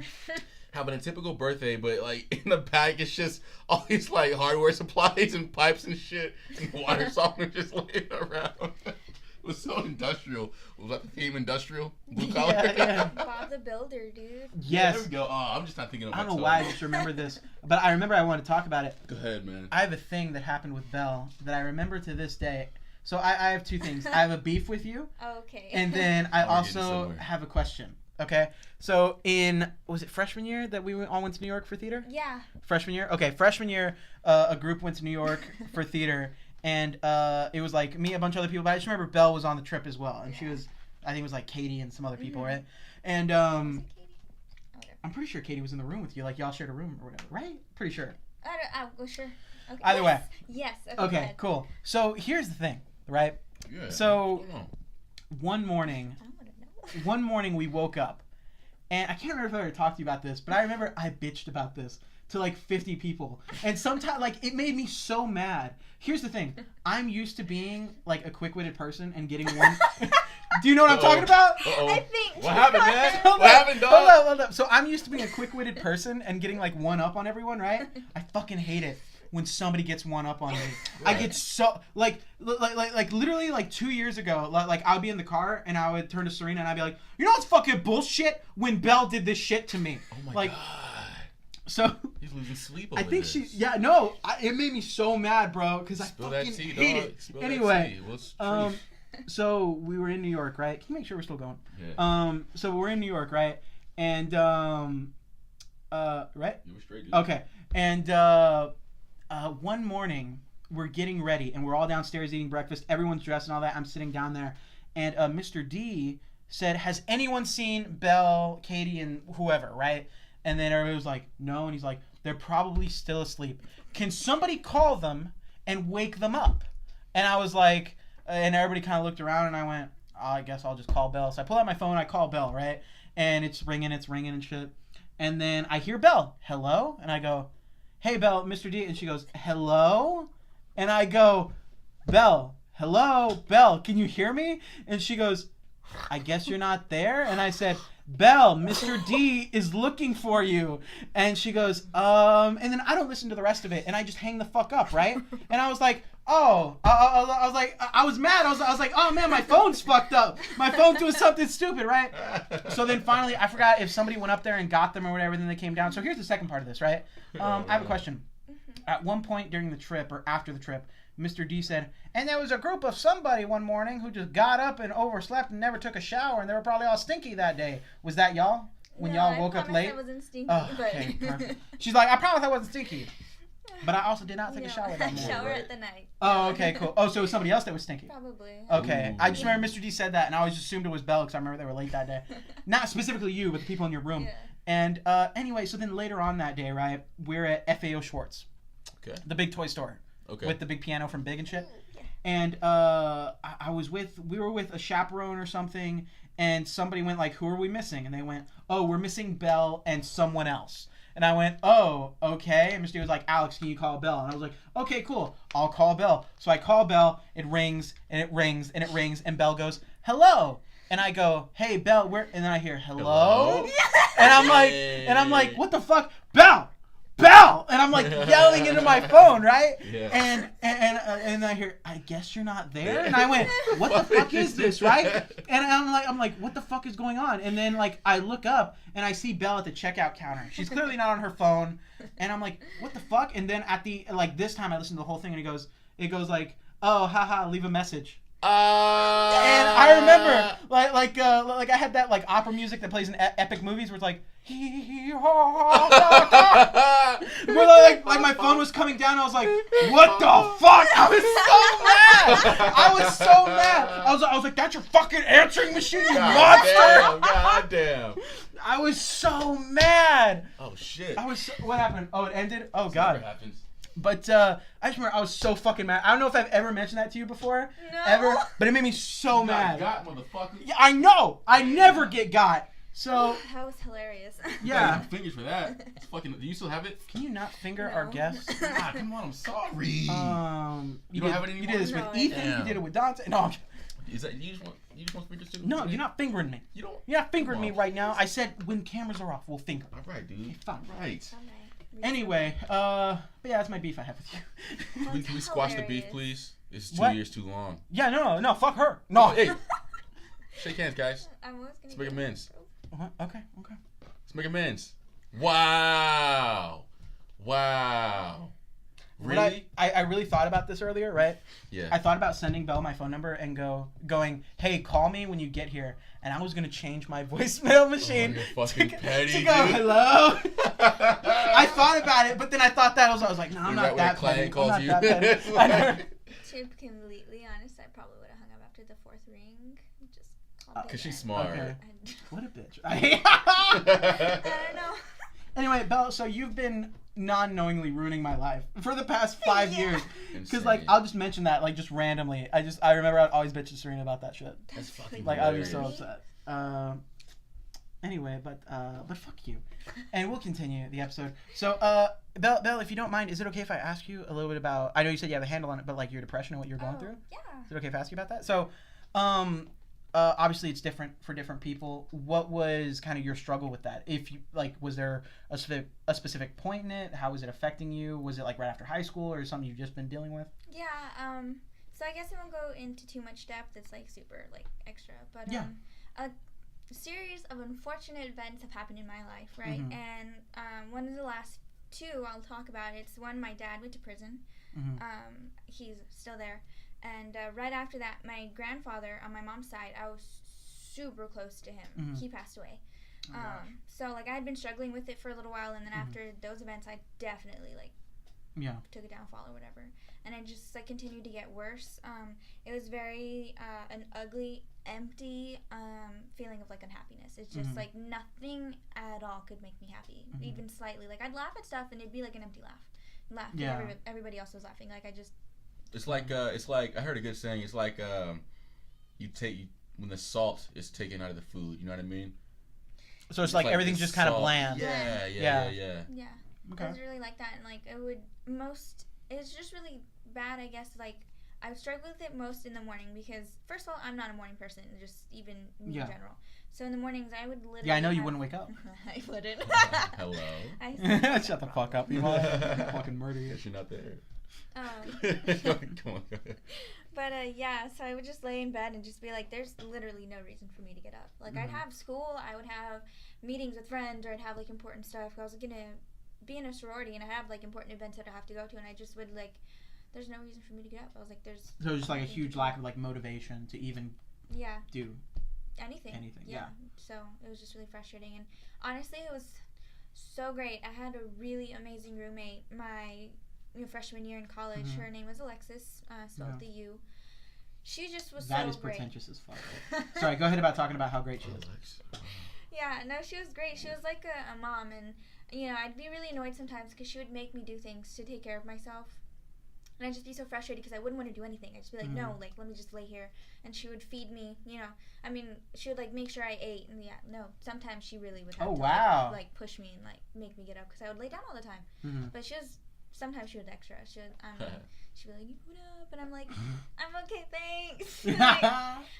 Having a typical birthday, but like in the back, it's just all these like hardware supplies and pipes and shit and water softener just laying around. It was so industrial. Was that the theme, industrial? Blue collar? Yeah. Bob the Builder, dude. Yes. Yeah, there we go. Oh, I'm just not thinking of I don't know why I just remember this, but I remember I wanted to talk about it. Go ahead, man. I have a thing that happened with Bel that I remember to this day. So I have two things. I have a beef with you. Okay. And then I also have a question. Okay? So was it freshman year that we all went to New York for theater? Yeah. Freshman year? Okay, freshman year, a group went to New York for theater. And it was like me, a bunch of other people. But I just remember Bel was on the trip as well. And she was, I think it was like Katie and some other people, right? And I'm pretty sure Katie was in the room with you. Like y'all shared a room or whatever, right? Pretty sure. Well, sure. Okay. Either way. Yes. Okay, cool. So here's the thing, right? Yeah. So one morning we woke up. And I can't remember if I ever talked to you about this, but I remember I bitched about this to like 50 people. And sometimes, like, it made me so mad. Here's the thing. I'm used to being, like, a quick-witted person and getting one... Do you know what I'm talking about? I think... What happened, man? Hold What happened, dog? Hold up. So I'm used to being a quick-witted person and getting, like, one up on everyone, right? I fucking hate it when somebody gets one up on me. Right. I get so... Like, literally, like, 2 years ago, like, I would be in the car and I would turn to Serena and I'd be like, you know what's fucking bullshit? When Bel did this shit to me. Oh, my God. So he's losing sleep over I think this. it made me so mad, bro, because I fucking hate it. Anyway, so we were in New York, right? Can you make sure we're still going? Yeah. So we're in New York, right? And right? You were straight, dude. Okay. And one morning we're getting ready and we're all downstairs eating breakfast. Everyone's dressed and all that. I'm sitting down there, and Mr. D said, "Has anyone seen Bel, Katie, and whoever?" Right? And then everybody was like, no. And he's like, they're probably still asleep. Can somebody call them and wake them up? And I was like, and everybody kind of looked around and I went, oh, I guess I'll just call Bel. So I pull out my phone, I call Bel, right? And it's ringing and shit. And then I hear Bel, hello? And I go, hey, Bel, Mr. D. And she goes, hello? And I go, Bel, hello? Bel, can you hear me? And she goes, I guess you're not there? And I said, Bel, Mr. D is looking for you. And she goes, and then I don't listen to the rest of it, and I just hang the fuck up, right? And I was like, oh, I was like, I was mad. I was like, oh man, my phone's fucked up. My phone's doing something stupid, right? So then finally, I forgot if somebody went up there and got them or whatever, then they came down. So here's the second part of this, right? I have a question. At one point during the trip, or after the trip, Mr. D said, and there was a group of somebody one morning who just got up and overslept and never took a shower, and they were probably all stinky that day. Was that y'all? When y'all woke up late? I wasn't stinky, okay, perfect. She's like, I promise I wasn't stinky. But I also did not take a shower that morning. I shower at the night. Oh, okay, cool. Oh, so it was somebody else that was stinky? Probably. Okay. Ooh. I just remember Mr. D said that, and I always assumed it was Bel because I remember they were late that day. Not specifically you, but the people in your room. Yeah. And anyway, so then later on that day, right, we're at FAO Schwartz. Okay. The big toy store. Okay. With the big piano from Big and shit. Yeah. And we were with a chaperone or something, and somebody went like, who are we missing? And they went, oh, we're missing Bel and someone else. And I went, oh, okay. And Mr. D was like, Alex, can you call Bel? And I was like, okay, cool. I'll call Bel. So I call Bel. It rings, and it rings, and it rings, and Bel goes, hello. And I go, hey, Bel, where? And then I hear, hello? And I'm like, what the fuck? Bel! Bel! And I'm like yelling into my phone, right? Yeah. And I hear, I guess you're not there. And I went, what the fuck is this, right? And I'm like, what the fuck is going on? And then like I look up and I see Bel at the checkout counter. She's clearly not on her phone. And I'm like, what the fuck? And then at the this time I listened to the whole thing, and it goes like, oh, haha, leave a message. And I remember like I had that like opera music that plays in epic movies where it's like where like my phone was coming down. I was like, what the fuck? I was so mad. I was like, that's your fucking answering machine, you monster. God damn. I was so mad. Oh shit. What happened? Oh, it ended? Oh god. Never happens. But I just remember I was so fucking mad. I don't know if I've ever mentioned that to you before. No. Ever. But it made me so mad. Got motherfucker. Yeah, I know. I never get got. So. That was hilarious. Yeah. Fingers for that. It's fucking. Do you still have it? Can you not finger our guests? God, come on. I'm sorry. You don't have it anymore? You did this with Ethan. Damn. You did it with Dante. No. Is that you just want fingers too? No, you're not fingering me. You don't. You're not fingering me right now. I said when cameras are off, we'll finger. All right, dude. Okay, fine. All right. Anyway, but yeah, that's my beef I have with you. Can we squash the beef, please? It's 2 years too long. Yeah, no, fuck her. No. Hey. Shake hands, guys. I'm always Let's make amends. Okay. Let's make amends. Wow. Really? I really thought about this earlier, right? Yeah. I thought about sending Belle my phone number and going, hey, call me when you get here. And I was going to change my voicemail machine fucking petty, to go, hello. I thought about it, but then I thought that I was like, no, I'm not that petty. To be completely honest, I probably would have hung up after the 4th ring. Just because she's smart. Okay. What a bitch. I don't know. Anyway, Belle, so you've been non-knowingly ruining my life for the past 5 years. Because, like, I'll just mention that, like, just randomly. I remember I'd always bitch to Serena about that shit. That's fucking like, I'd be so upset. Anyway, but fuck you. And we'll continue the episode. So, Belle, if you don't mind, is it okay if I ask you a little bit about, I know you said you have a handle on it, but, like, your depression and what you're going through? Yeah. Is it okay if I ask you about that? So, obviously it's different for different people. What was kind of your struggle with that? If you was there a specific point in it? How was it affecting you? Was it like right after high school or something you've just been dealing with? Yeah. So I guess I won't go into too much depth. It's like super like extra, but a series of unfortunate events have happened in my life, right? Mm-hmm. And one of the last two I'll talk about. It's one, my dad went to prison. Mm-hmm. He's still there. And right after that, my grandfather on my mom's side, I was super close to him. Mm-hmm. He passed away. So, like, I had been struggling with it for a little while, and then after those events, I definitely, like, took a downfall or whatever. And it just, like, continued to get worse. It was very an ugly, empty feeling of, like, unhappiness. It's just, like, nothing at all could make me happy, even slightly. Like, I'd laugh at stuff, and it'd be, like, an empty laugh. Yeah. Everybody else was laughing. Like, I just... It's like I heard a good saying. It's like when the salt is taken out of the food. You know what I mean? So it's like everything's just kind of bland. Yeah. Okay. I was really like that, and like it's just really bad. I guess like I struggle with it most in the morning because first of all, I'm not a morning person. Just even me in general. So in the mornings, I would literally. Yeah, I know you wouldn't wake up. I wouldn't. Hello. Shut the fuck up, you fucking murder you. You're not there. Come on. But so I would just lay in bed and just be like, there's literally no reason for me to get up. Like I'd have school, I would have meetings with friends, or I'd have like important stuff. I was gonna be in a sorority and I have like important events that I have to go to, and I just would like, there's no reason for me to get up. I was like, there's. So it was just like a huge lack of like motivation to even. Do. Anything. Yeah. So it was just really frustrating, and honestly, it was so great. I had a really amazing roommate. My freshman year in college, her name was Alexis, spelled with the U. She just was so great. That is pretentious as fuck. Sorry, go ahead about talking about how great she is. Yeah, no, she was great. She was like a mom, and, I'd be really annoyed sometimes because she would make me do things to take care of myself. And I'd just be so frustrated because I wouldn't want to do anything. I'd just be like, no, like, let me just lay here. And she would feed me, she would, like, make sure I ate. And, sometimes she really would have to, like, push me and, like, make me get up because I would lay down all the time. Mm-hmm. But sometimes she was extra. She'd be like, you get up, and I'm like, I'm okay, thanks.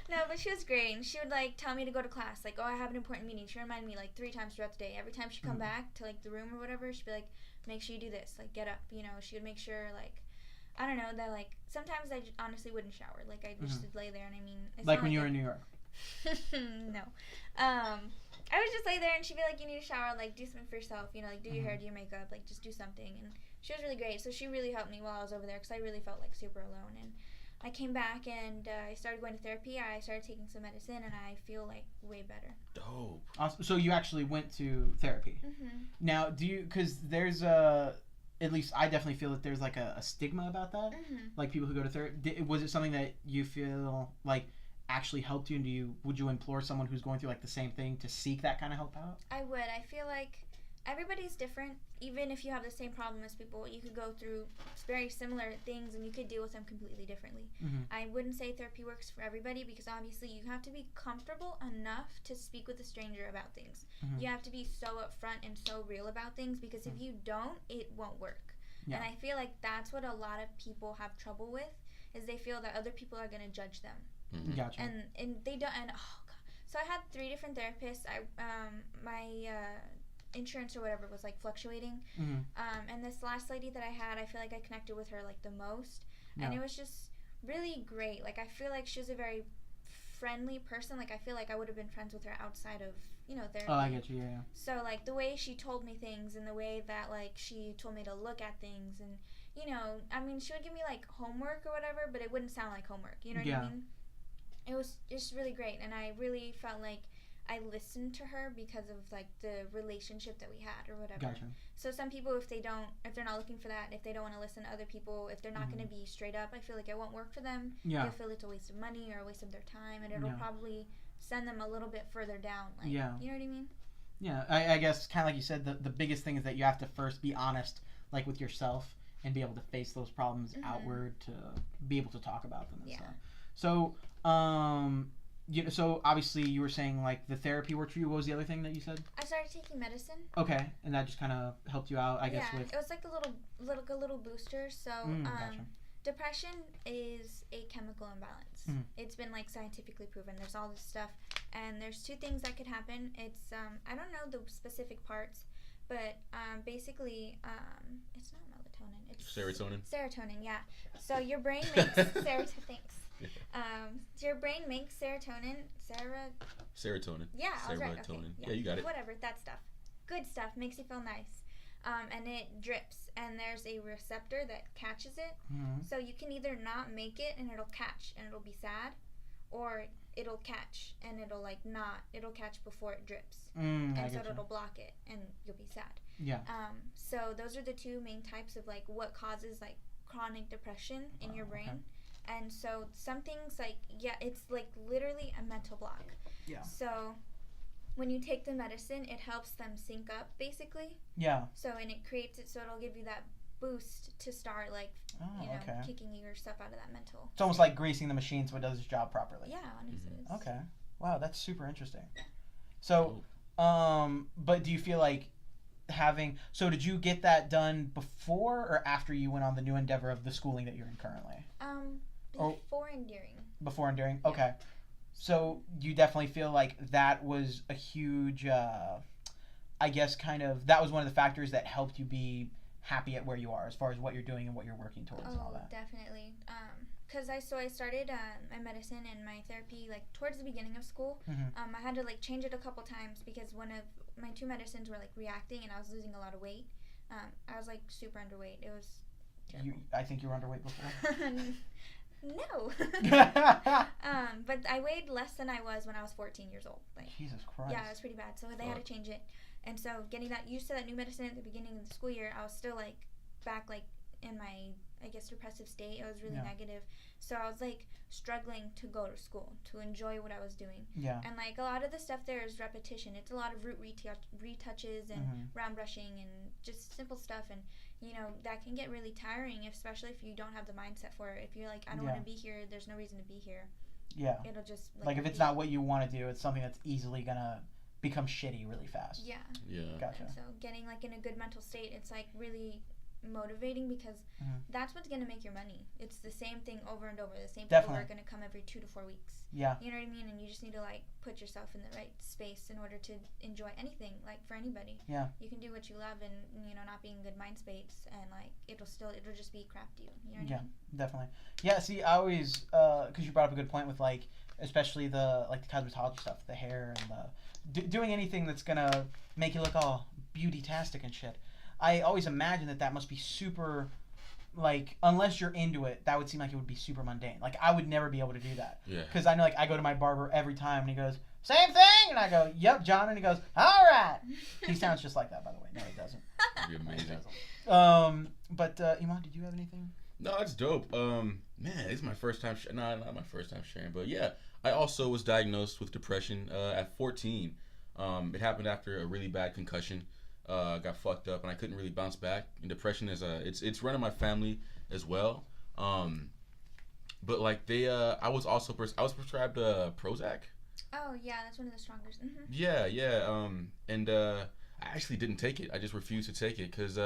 No, but she was great, and she would like tell me to go to class. Like, I have an important meeting. She reminded me like 3 times throughout the day. Every time she'd come back to like the room or whatever, she'd be like, make sure you do this. Like, get up. She would make sure like, I don't know, that like sometimes I honestly wouldn't shower. Like I just would lay there, and it's like when you were in New York. No, I would just lay there, and she'd be like, you need to shower. Like, do something for yourself. Like do your hair, do your makeup. Like just do something. And she was really great, so she really helped me while I was over there because I really felt like super alone. And I came back and I started going to therapy. I started taking some medicine, and I feel like way better. Dope. Awesome. So you actually went to therapy. Mm-hmm. Now, because there's at least I definitely feel that there's like a stigma about that. Mm-hmm. Like people who go to therapy. Was it something that you feel like actually helped you, and would you implore someone who's going through like the same thing to seek that kind of help out? I would. I feel like everybody's different. Even if you have the same problem as people, you could go through very similar things and you could deal with them completely differently. Mm-hmm. I wouldn't say therapy works for everybody because obviously you have to be comfortable enough to speak with a stranger about things. Mm-hmm. You have to be so upfront and so real about things because if you don't, it won't work. Yeah. And I feel like that's what a lot of people have trouble with is they feel that other people are going to judge them. Mm-hmm. Gotcha. And they don't. And so I had 3 different therapists. My insurance or whatever was like fluctuating, and this last lady that I had, I feel like I connected with her like the most, and it was just really great. Like I feel like she was a very friendly person. Like I feel like I would have been friends with her outside of therapy. Oh, I get you. Yeah. So like the way she told me things and the way that like she told me to look at things and I mean she would give me like homework or whatever, but it wouldn't sound like homework. You know what I mean? It was just really great, and I really felt like I listened to her because of like the relationship that we had or whatever. Gotcha. So some people, if they're not looking for that, if they don't want to listen to other people, if they're not going to be straight up, I feel like it won't work for them. Yeah. They'll feel it's a waste of money or a waste of their time, and it'll probably send them a little bit further down. Like, you know what I mean? Yeah, I guess kind of like you said, the biggest thing is that you have to first be honest, like with yourself, and be able to face those problems outward to be able to talk about them and stuff. So, so obviously you were saying like the therapy worked for you. What was the other thing that you said? I started taking medicine. Okay, and that just kind of helped you out, I guess. With it was like a little booster. So, gotcha. Depression is a chemical imbalance. It's been like scientifically proven. There's all this stuff, and there's two things that could happen. It's I don't know the specific parts, but basically it's not melatonin. It's serotonin. Serotonin, yeah. So your brain makes serotonin. Thanks. Your brain makes serotonin. Serotonin. Yeah, I was right. Okay. Yeah, you got it. Whatever, that stuff. Good stuff. Makes you feel nice. And it drips, and there's a receptor that catches it. So you can either not make it, and it'll catch, and it'll be sad, or it'll catch, and it'll catch before it drips. And so it'll block it, and you'll be sad. Yeah. So those are the two main types of like what causes like chronic depression in your brain. Okay. And so some things like, it's like literally a mental block. Yeah. So when you take the medicine, it helps them sync up basically. Yeah. So, and it creates it so it'll give you that boost to start like, kicking your stuff out of that mental. It's almost like greasing the machine so it does its job properly. Yeah, honestly. Okay. Wow, that's super interesting. So, but do you feel like did you get that done before or after you went on the new endeavor of the schooling that you're in currently? Before and during. Before and during? Okay. Yeah. So you definitely feel like that was a huge, I guess that was one of the factors that helped you be happy at where you are as far as what you're doing and what you're working towards and all that. Definitely. Because I started my medicine and my therapy like towards the beginning of school. I had to like change it a couple times because one of my two medicines were like reacting and I was losing a lot of weight. I was like super underweight. It was terrible. I think you were underweight before. No. But I weighed less than I was when I was 14 years old. Like, Jesus Christ. Yeah, it was pretty bad. So they had to change it. And so getting that used to that new medicine at the beginning of the school year, I was still like back like in my, I guess, depressive state. I was really negative. So I was like struggling to go to school, to enjoy what I was doing. Yeah. And like a lot of the stuff there is repetition. It's a lot of root retouches and round brushing and just simple stuff. And that can get really tiring, especially if you don't have the mindset for it. If you're like, I don't want to be here, there's no reason to be here. Yeah. It'll just like if it's not what you want to do, it's something that's easily gonna become shitty really fast. Yeah. Yeah. Gotcha. And so getting like in a good mental state, it's like really motivating because that's what's gonna make your money. It's the same thing over and over. The same people are gonna come every 2 to 4 weeks. Yeah. You know what I mean? And you just need to like put yourself in the right space in order to enjoy anything. Like for anybody. Yeah. You can do what you love and not be in good mind space and like it'll just be crap to you. You know what I mean? Definitely. Yeah. See, I always because you brought up a good point with like especially the cosmetology stuff, the hair and the doing anything that's gonna make you look all beauty-tastic and shit. I always imagine that must be super, like, unless you're into it, that would seem like it would be super mundane. Like, I would never be able to do that. Yeah. Because I know, like, I go to my barber every time, and he goes, same thing! And I go, yep, John. And he goes, all right! He sounds just like that, by the way. No, he doesn't. That'd be amazing. But, Eman, did you have anything? No, it's dope. Man, it's my first time, not my first time sharing, but yeah. I also was diagnosed with depression at 14. It happened after a really bad concussion. Got fucked up and I couldn't really bounce back. And depression is it's run in my family as well. But like I was prescribed Prozac. Oh yeah, that's one of the strongest. Mm-hmm. Yeah. And I actually didn't take it. I just refused to take it because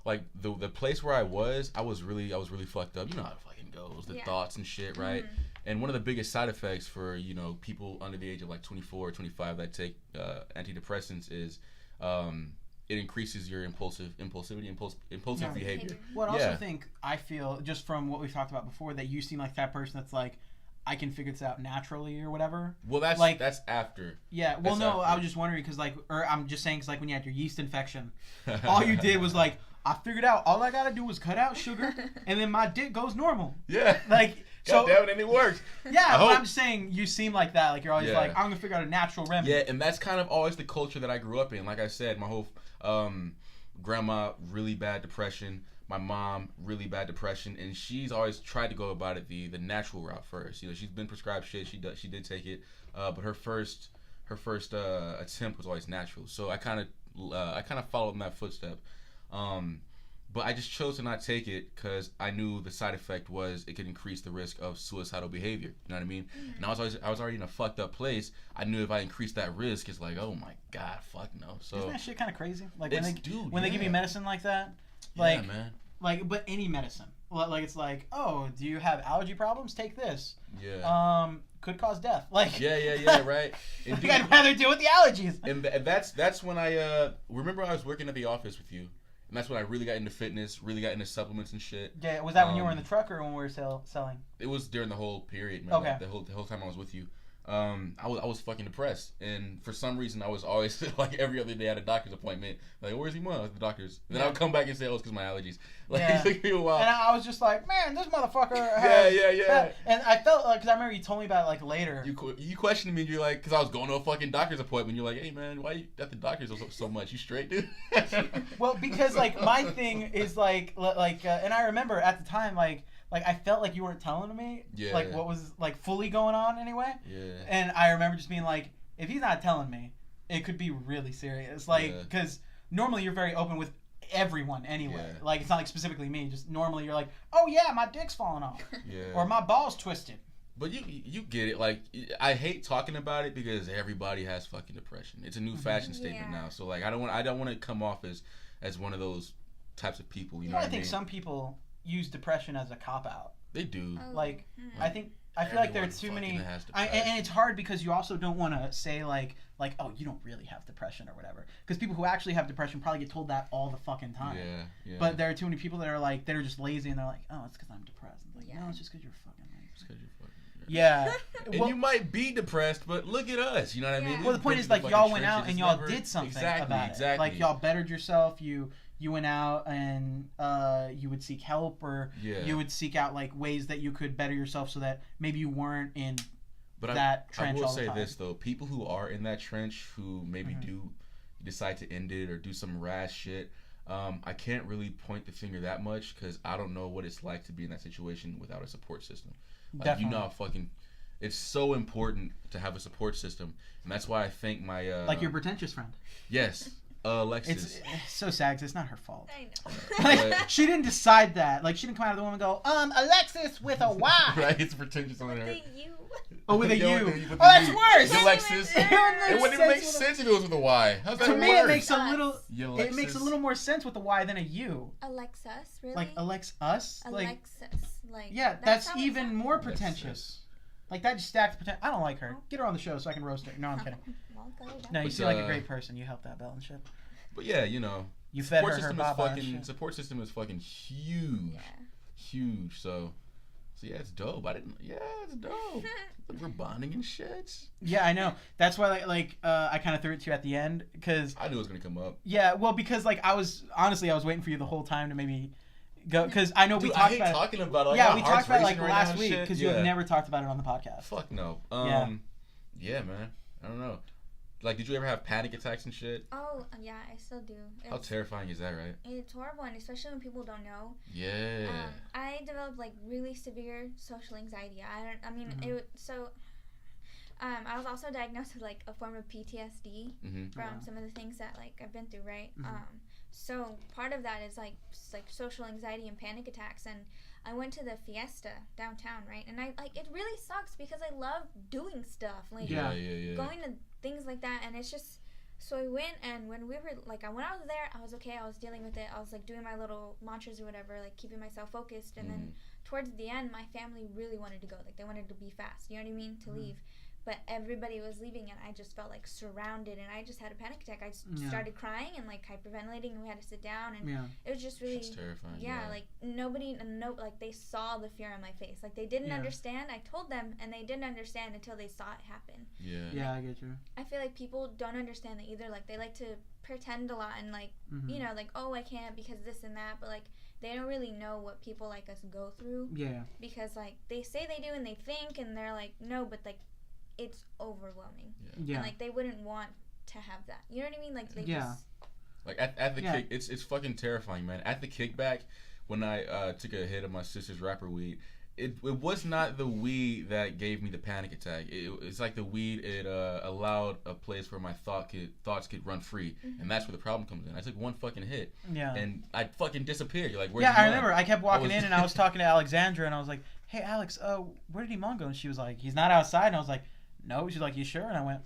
like the place where I was really fucked up. You know how it fucking goes, the thoughts and shit, right? Mm-hmm. And one of the biggest side effects for people under the age of like 24 or 25 that take antidepressants is it increases your impulsive behavior. Well, I also think, I feel, just from what we've talked about before, that you seem like that person that's like, I can figure this out naturally or whatever. Well, that's after. Yeah. Well, no, I was just wondering because or I'm just saying because when you had your yeast infection, all you did was I figured out all I gotta do was cut out sugar, and then my dick goes normal. Yeah. So. God damn it, and it works. Yeah, but I'm just saying you seem like that. You're always I'm gonna figure out a natural remedy. Yeah, and that's kind of always the culture that I grew up in. Like I said, my whole grandma really bad depression. My mom, really bad depression, and she's always tried to go about it the natural route first. She's been prescribed shit. She did take it, but her first attempt was always natural. So I kind of followed in that footstep. But I just chose to not take it because I knew the side effect was it could increase the risk of suicidal behavior. You know what I mean? And I was already in a fucked up place. I knew if I increased that risk, it's oh my god, fuck no. So isn't that shit kind of crazy? When they give you medicine like that, yeah, man. But any medicine, it's oh, do you have allergy problems? Take this. Yeah. Could cause death. Yeah, right. And I'd rather deal with the allergies. And that's when I remember I was working at the office with you. And that's when I really got into fitness, really got into supplements and shit. Yeah, was that when you were in the truck or when we were selling? It was during the whole period, man. Okay. The whole time I was with you. I was fucking depressed, and for some reason I was always every other day at a doctor's appointment. Where's Eman at the doctor's? And then I'll come back and say, oh, it's because my allergies. It took me a while. And I was just man, this motherfucker. Yeah. And I felt because I remember you told me about it later. You questioned me, and you're because I was going to a fucking doctor's appointment. You're hey man, why you at the doctor's so much? You straight, dude? Well, because my thing is and I remember at the time I felt like you weren't telling me what was fully going on anyway. Yeah. And I remember just being if he's not telling me, it could be really serious. Because normally you're very open with everyone anyway. Yeah. It's not specifically me. Just normally you're oh yeah, my dick's falling off. Yeah. Or my ball's twisted. But you get it. I hate talking about it because everybody has fucking depression. It's a new fashion statement now. So I don't want to come off as one of those types of people. You know what I mean? I think some people use depression as a cop out. They do. I feel like there are too many, and it's hard because you also don't want to say oh, you don't really have depression or whatever, because people who actually have depression probably get told that all the fucking time. Yeah. But there are too many people that are that are just lazy and they're oh, it's because I'm depressed. No, it's just because you're fucking lazy. It's because you're fucking. Yeah. And you might be depressed, but look at us. You know what I mean? Well, the point is y'all went out and y'all did something about it. Exactly. Y'all bettered yourself. You went out and you would seek help, or you would seek out ways that you could better yourself so that maybe you weren't in that trench all the time. I will say this though: people who are in that trench, who maybe do decide to end it or do some rash shit, I can't really point the finger that much because I don't know what it's like to be in that situation without a support system. Definitely. It's so important to have a support system, and that's why I think my your pretentious friend. Yes. Alexis. It's so sad because it's not her fault. I know. She didn't decide that. She didn't come out of the womb and go, Alexis with a Y. Right, it's pretentious on her. With a U. Oh, with a U. Oh, that's worse. Alexis. It wouldn't even make sense if it was with a Y. How's that to me, worse? it makes a little more sense with a Y than a U. Alexis, really? Alexis? Alexis. Yeah, that's even more pretentious. That just stacks pretentious. I don't like her. Get her on the show so I can roast her. No, I'm kidding. No, you seem like a great person. You helped that Bel and shit. But yeah, you fed her baba. Support system is fucking huge. Yeah. Huge. So yeah, it's dope. It's dope. We're bonding and shit. Yeah, I know. That's why I kind of threw it to you at the end because I knew it was gonna come up. Yeah, well, because I was waiting for you the whole time to maybe go, because I know we talked about talking about it. Yeah, we talked about it last week because you have never talked about it on the podcast. Fuck no. Yeah, man. I don't know. Did you ever have panic attacks and shit? Oh, yeah, I still do. How terrifying is that, right? It's horrible, and especially when people don't know. Yeah. I developed really severe social anxiety. I was also diagnosed with a form of PTSD from some of the things that I've been through, right? So part of that is social anxiety and panic attacks, and I went to the fiesta downtown, right? And it really sucks because I love doing stuff, going to things like that, and it's just, so I went, and when we were when I was there, I was okay. I was dealing with it. I was doing my little mantras or whatever, keeping myself focused, and then towards the end, my family really wanted to go, they wanted to be fast, you know what I mean, to leave. but everybody was leaving, and I just felt like surrounded, and I just had a panic attack. I started crying and like hyperventilating, and we had to sit down, and it was just really terrifying. Yeah, like like they saw the fear on my face. Like they didn't understand. I told them, and they didn't understand until they saw it happen. Yeah, I get you. I feel like people don't understand that either. Like they like to pretend a lot and like you know, like, oh, I can't because this and that, but like they don't really know what people like us go through. Yeah. Because like they say they do and they think, and they're like, no, but like it's overwhelming. Yeah. And like they wouldn't want to have that. You know what I mean? Like they just like at the kick, it's fucking terrifying, man. At the kickback, when I took a hit of my sister's rapper weed, it was not the weed that gave me the panic attack. It's like the weed, it allowed a place where my thoughts could run free, and that's where the problem comes in. I took one fucking hit, and I fucking disappeared. You're like, where's I remember. I kept walking in, and I was talking to Alexandra, and I was like, hey, Alex, where did Eman go? And she was like, he's not outside. And I was like, no. She's like, you sure? And I went,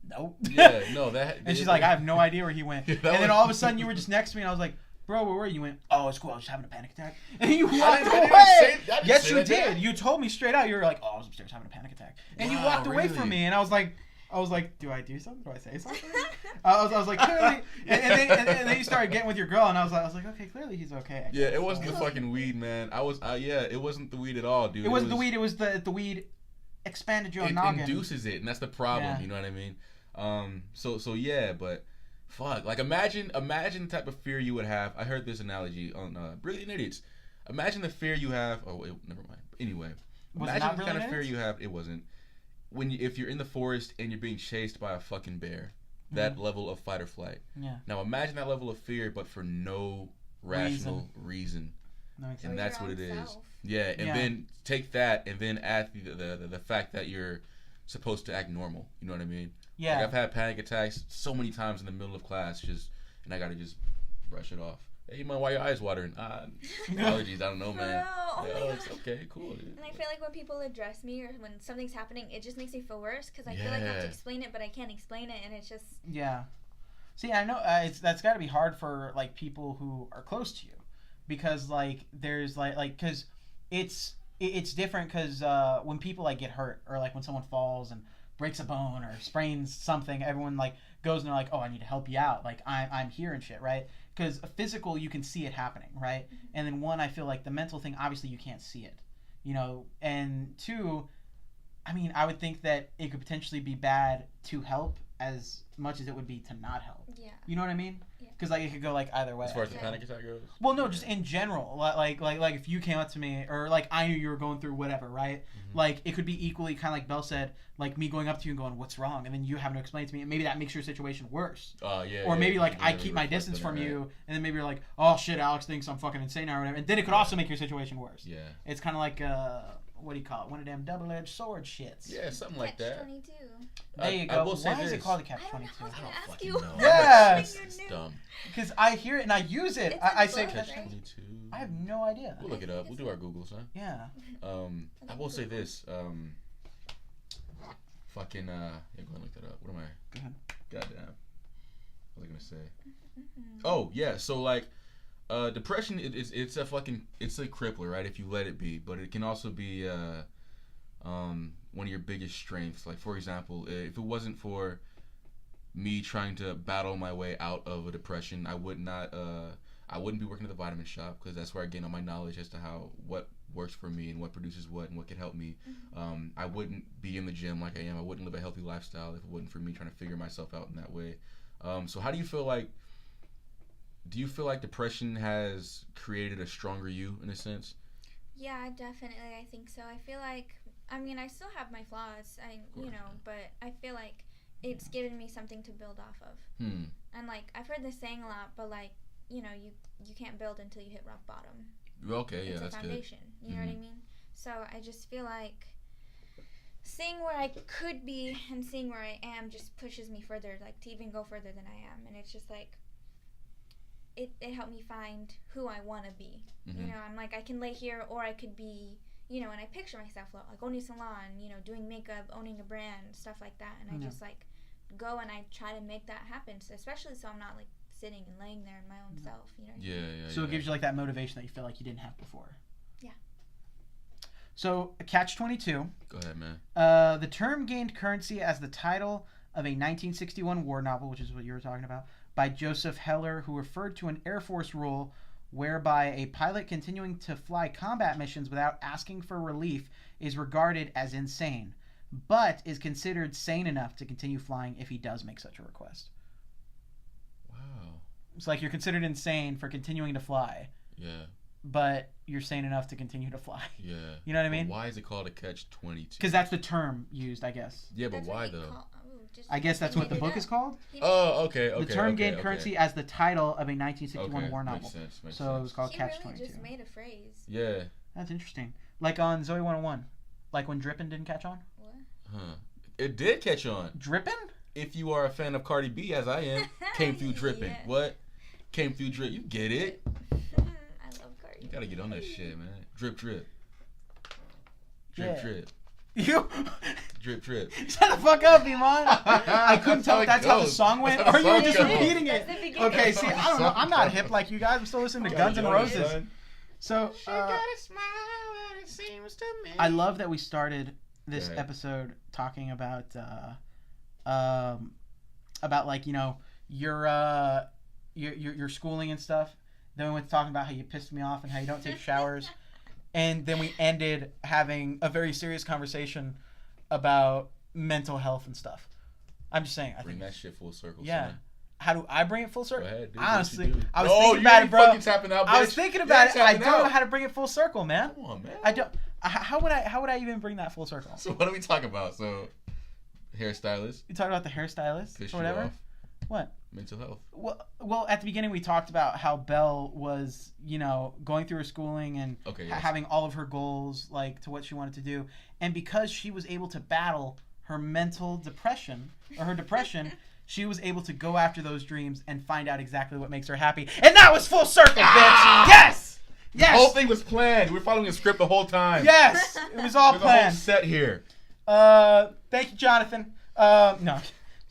nope. Yeah, no, that. And she's like, I have no idea where he went. And then all of a sudden, you were just next to me, and I was like, bro, where were you? You went, oh, it's cool. I was just having a panic attack. And you walked away. Yes, you did. You told me straight out. You were like, oh, I was upstairs having a panic attack. And you walked away from me, and I was like, do I do something? Do I say something? I was like, clearly. And then you started getting with your girl, and I was like, okay, clearly he's okay. Yeah, it wasn't the fucking weed, man. It wasn't the weed at all, dude. It wasn't the weed. It was the weed expanded your noggin. It induces it, and that's the problem. Yeah. You know what I mean? So yeah, but fuck, like imagine the type of fear you would have. I heard this analogy on Brilliant Idiots. Imagine the fear you have. Oh wait, never mind. Anyway, imagine the kind of fear you have. It wasn't. If you're in the forest and you're being chased by a fucking bear, that level of fight or flight. Yeah. Now imagine that level of fear, but for no rational reason. And that's what it is. Yeah, and then take that and then add the fact that you're supposed to act normal. You know what I mean? Yeah. Like I've had panic attacks so many times in the middle of class, and I gotta just brush it off. Hey, man, why your eyes watering? Allergies, I don't know, man. It's okay, cool. And I feel like when people address me or when something's happening, it just makes me feel worse because I feel like I have to explain it, but I can't explain it, and it's just... Yeah. See, I know that's got to be hard for, like, people who are close to you because, like, there's, like, because it's different because when people, like, get hurt or, like, when someone falls and breaks a bone or sprains something, everyone, like, goes and they're like, oh, I need to help you out. Like, I'm here and shit, right? Because physical, you can see it happening, right? And then one, I feel like the mental thing, obviously you can't see it, you know? And two, I mean, I would think that it could potentially be bad to help as much as it would be to not help. Yeah. You know what I mean? Because like it could go like either way. As far as the panic attack goes? Well, no, just in general. Like if you came up to me or like I knew you were going through whatever, right? Mm-hmm. Like it could be equally kind of like Bel said, like me going up to you and going, "What's wrong?" and then you having to explain to me, and maybe that makes your situation worse. Yeah. Or maybe like I keep my distance from you, and then maybe you're like, "Oh shit, Alex thinks I'm fucking insane or whatever," and then it could also make your situation worse. Yeah. It's kind of like what do you call it? One of them double-edged sword shits. Yeah, something like that. Catch-22. There you go. I will say Why is it called a Catch-22? I was gonna ask you. Yes. It's dumb. Because I hear it and I use it. I say Catch-22. I have no idea. We'll look it up. We'll do our Googles, huh? Yeah. I will say this. Fucking. Yeah, go ahead and look that up. What am I? Go ahead. Goddamn. What was I gonna say? Oh yeah. So like. Depression it's a crippler, right? If you let it be, but it can also be one of your biggest strengths. Like for example, if it wasn't for me trying to battle my way out of a depression, I wouldn't be working at the vitamin shop because that's where I gain all my knowledge as to what works for me and what produces what and what could help me. I wouldn't be in the gym like I am. I wouldn't live a healthy lifestyle if it wasn't for me trying to figure myself out in that way. So how do you feel like? Do you feel like depression has created a stronger you in a sense? Yeah, definitely. I think so. I feel like, I mean, I still have my flaws, but I feel like it's given me something to build off of. And like, I've heard this saying a lot, but like, you can't build until you hit rock bottom. Okay, it's that's a foundation. Good. You know what I mean? So I just feel like seeing where I could be and seeing where I am just pushes me further, like to even go further than I am. And it's just like, it helped me find who I want to be. You know, I'm like, I can lay here or I could be, and I picture myself like owning a salon, doing makeup, owning a brand, stuff like that. And I just like go and I try to make that happen, especially so I'm not like sitting and laying there in my own self, Yeah. So it gives you like that motivation that you feel like you didn't have before. Yeah. So, Catch-22. Go ahead, man. The term gained currency as the title of a 1961 war novel, which is what you were talking about, by Joseph Heller, who referred to an Air Force rule whereby a pilot continuing to fly combat missions without asking for relief is regarded as insane, but is considered sane enough to continue flying if he does make such a request. Wow. It's like you're considered insane for continuing to fly. Yeah. But you're sane enough to continue to fly. Yeah. You know what I mean? But why is it called a Catch-22? Because that's the term used, I guess. Yeah, but why though? I guess that's what the book is called. Oh, okay. The term gained currency as the title of a 1961 war novel. Makes sense. So it was called Catch-22. He really just made a phrase. Yeah. That's interesting. Like on Zoe 101. Like when Drippin' didn't catch on. What? Huh. It did catch on. Drippin'? If you are a fan of Cardi B, as I am, came through dripping. Yeah. What? Came through drip. You get it. I love Cardi. You gotta get on that shit, man. Drip, drip. Drip, Yeah. drip. You Drip, drip. shut the fuck up, Iman. I couldn't tell if that's how the song went, That's how or the you were song just goes. repeating it. That's the beginning. Okay, see, I don't know. I'm not Song hip goes. like you guys. I'm still listening to You Guns gotta N' get on it, Roses. son. So a smile when it seems to me. I love that we started this Right. episode talking about like, you know, your schooling and stuff. Then we went talking about how you pissed me off and how you don't take showers. And then we ended having a very serious conversation about mental health and stuff. I'm just saying. Bring that shit full circle. Yeah. Son. How do I bring it full circle? Go ahead, dude. Honestly, What you do? I was No, thinking you about ain't it, bro. fucking tapping out, I was bitch. thinking You about ain't it. I tapping don't know out. how to bring it full circle, man. Come on, man. I don't. How would I even bring that full circle? So what are we talking about? So, hairstylist, You talking about the hairstylist piss or you whatever? off, What? mental health. Well, at the beginning we talked about how Belle was, you know, going through her schooling and Okay, yes. having all of her goals, like, to what she wanted to do. And because she was able to battle her mental depression, or her depression, she was able to go after those dreams and find out exactly what makes her happy. And that was full circle, bitch! Yes! Yes! The whole thing was planned. We were following a script the whole time. Yes! It was all There's a whole planned. set here. Thank you, Jonathan. No.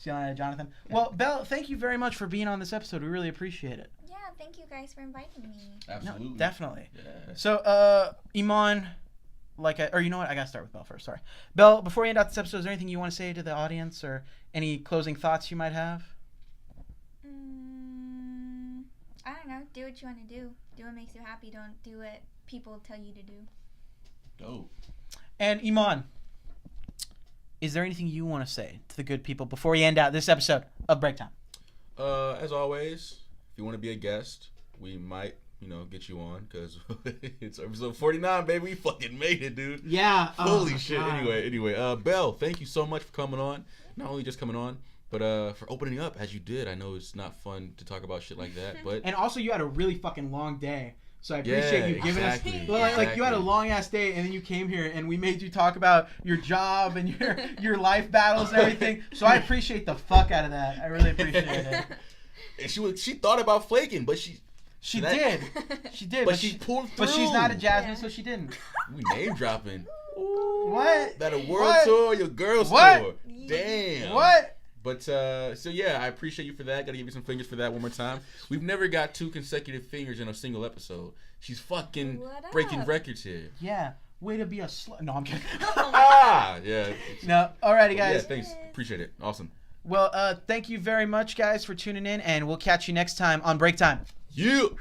Jonathan. Well, Belle, thank you very much for being on this episode. We really appreciate it. Yeah, thank you guys for inviting me. Absolutely. No, definitely. Yeah. So, Iman, or you know what? I gotta start with Belle first. Sorry, Belle. Before we end out this episode, is there anything you want to say to the audience, or any closing thoughts you might have? I don't know. Do what you want to do. Do what makes you happy. Don't do what people tell you to do. Dope. And Iman, is there anything you want to say to the good people before we end out this episode of Break Time? As always, if you want to be a guest, we might, get you on because it's episode 49, baby. We fucking made it, dude. Yeah. Holy shit. God. Anyway, Belle, thank you so much for coming on. Not only just coming on, but for opening up as you did. I know it's not fun to talk about shit like that, but and also you had a really fucking long day. So I appreciate you giving us, like you had a long ass day, and then you came here and we made you talk about your job and your life battles and everything. So I appreciate the fuck out of that. I really appreciate it. And she thought about flaking, but she did, but she pulled through. But she's not a Jasmine, so she didn't. We name dropping. What? That a world tour, your girls What? tour. Damn. What? But so yeah, I appreciate you for that. Gotta give you some fingers for that one more time. We've never got 2 consecutive fingers in a single episode. She's fucking breaking records here. Yeah. Way to be a slut. No, I'm kidding. Yeah. No. Alrighty, guys. Yeah, thanks. Appreciate it. Awesome. Well, thank you very much, guys, for tuning in, and we'll catch you next time on Break Time. You.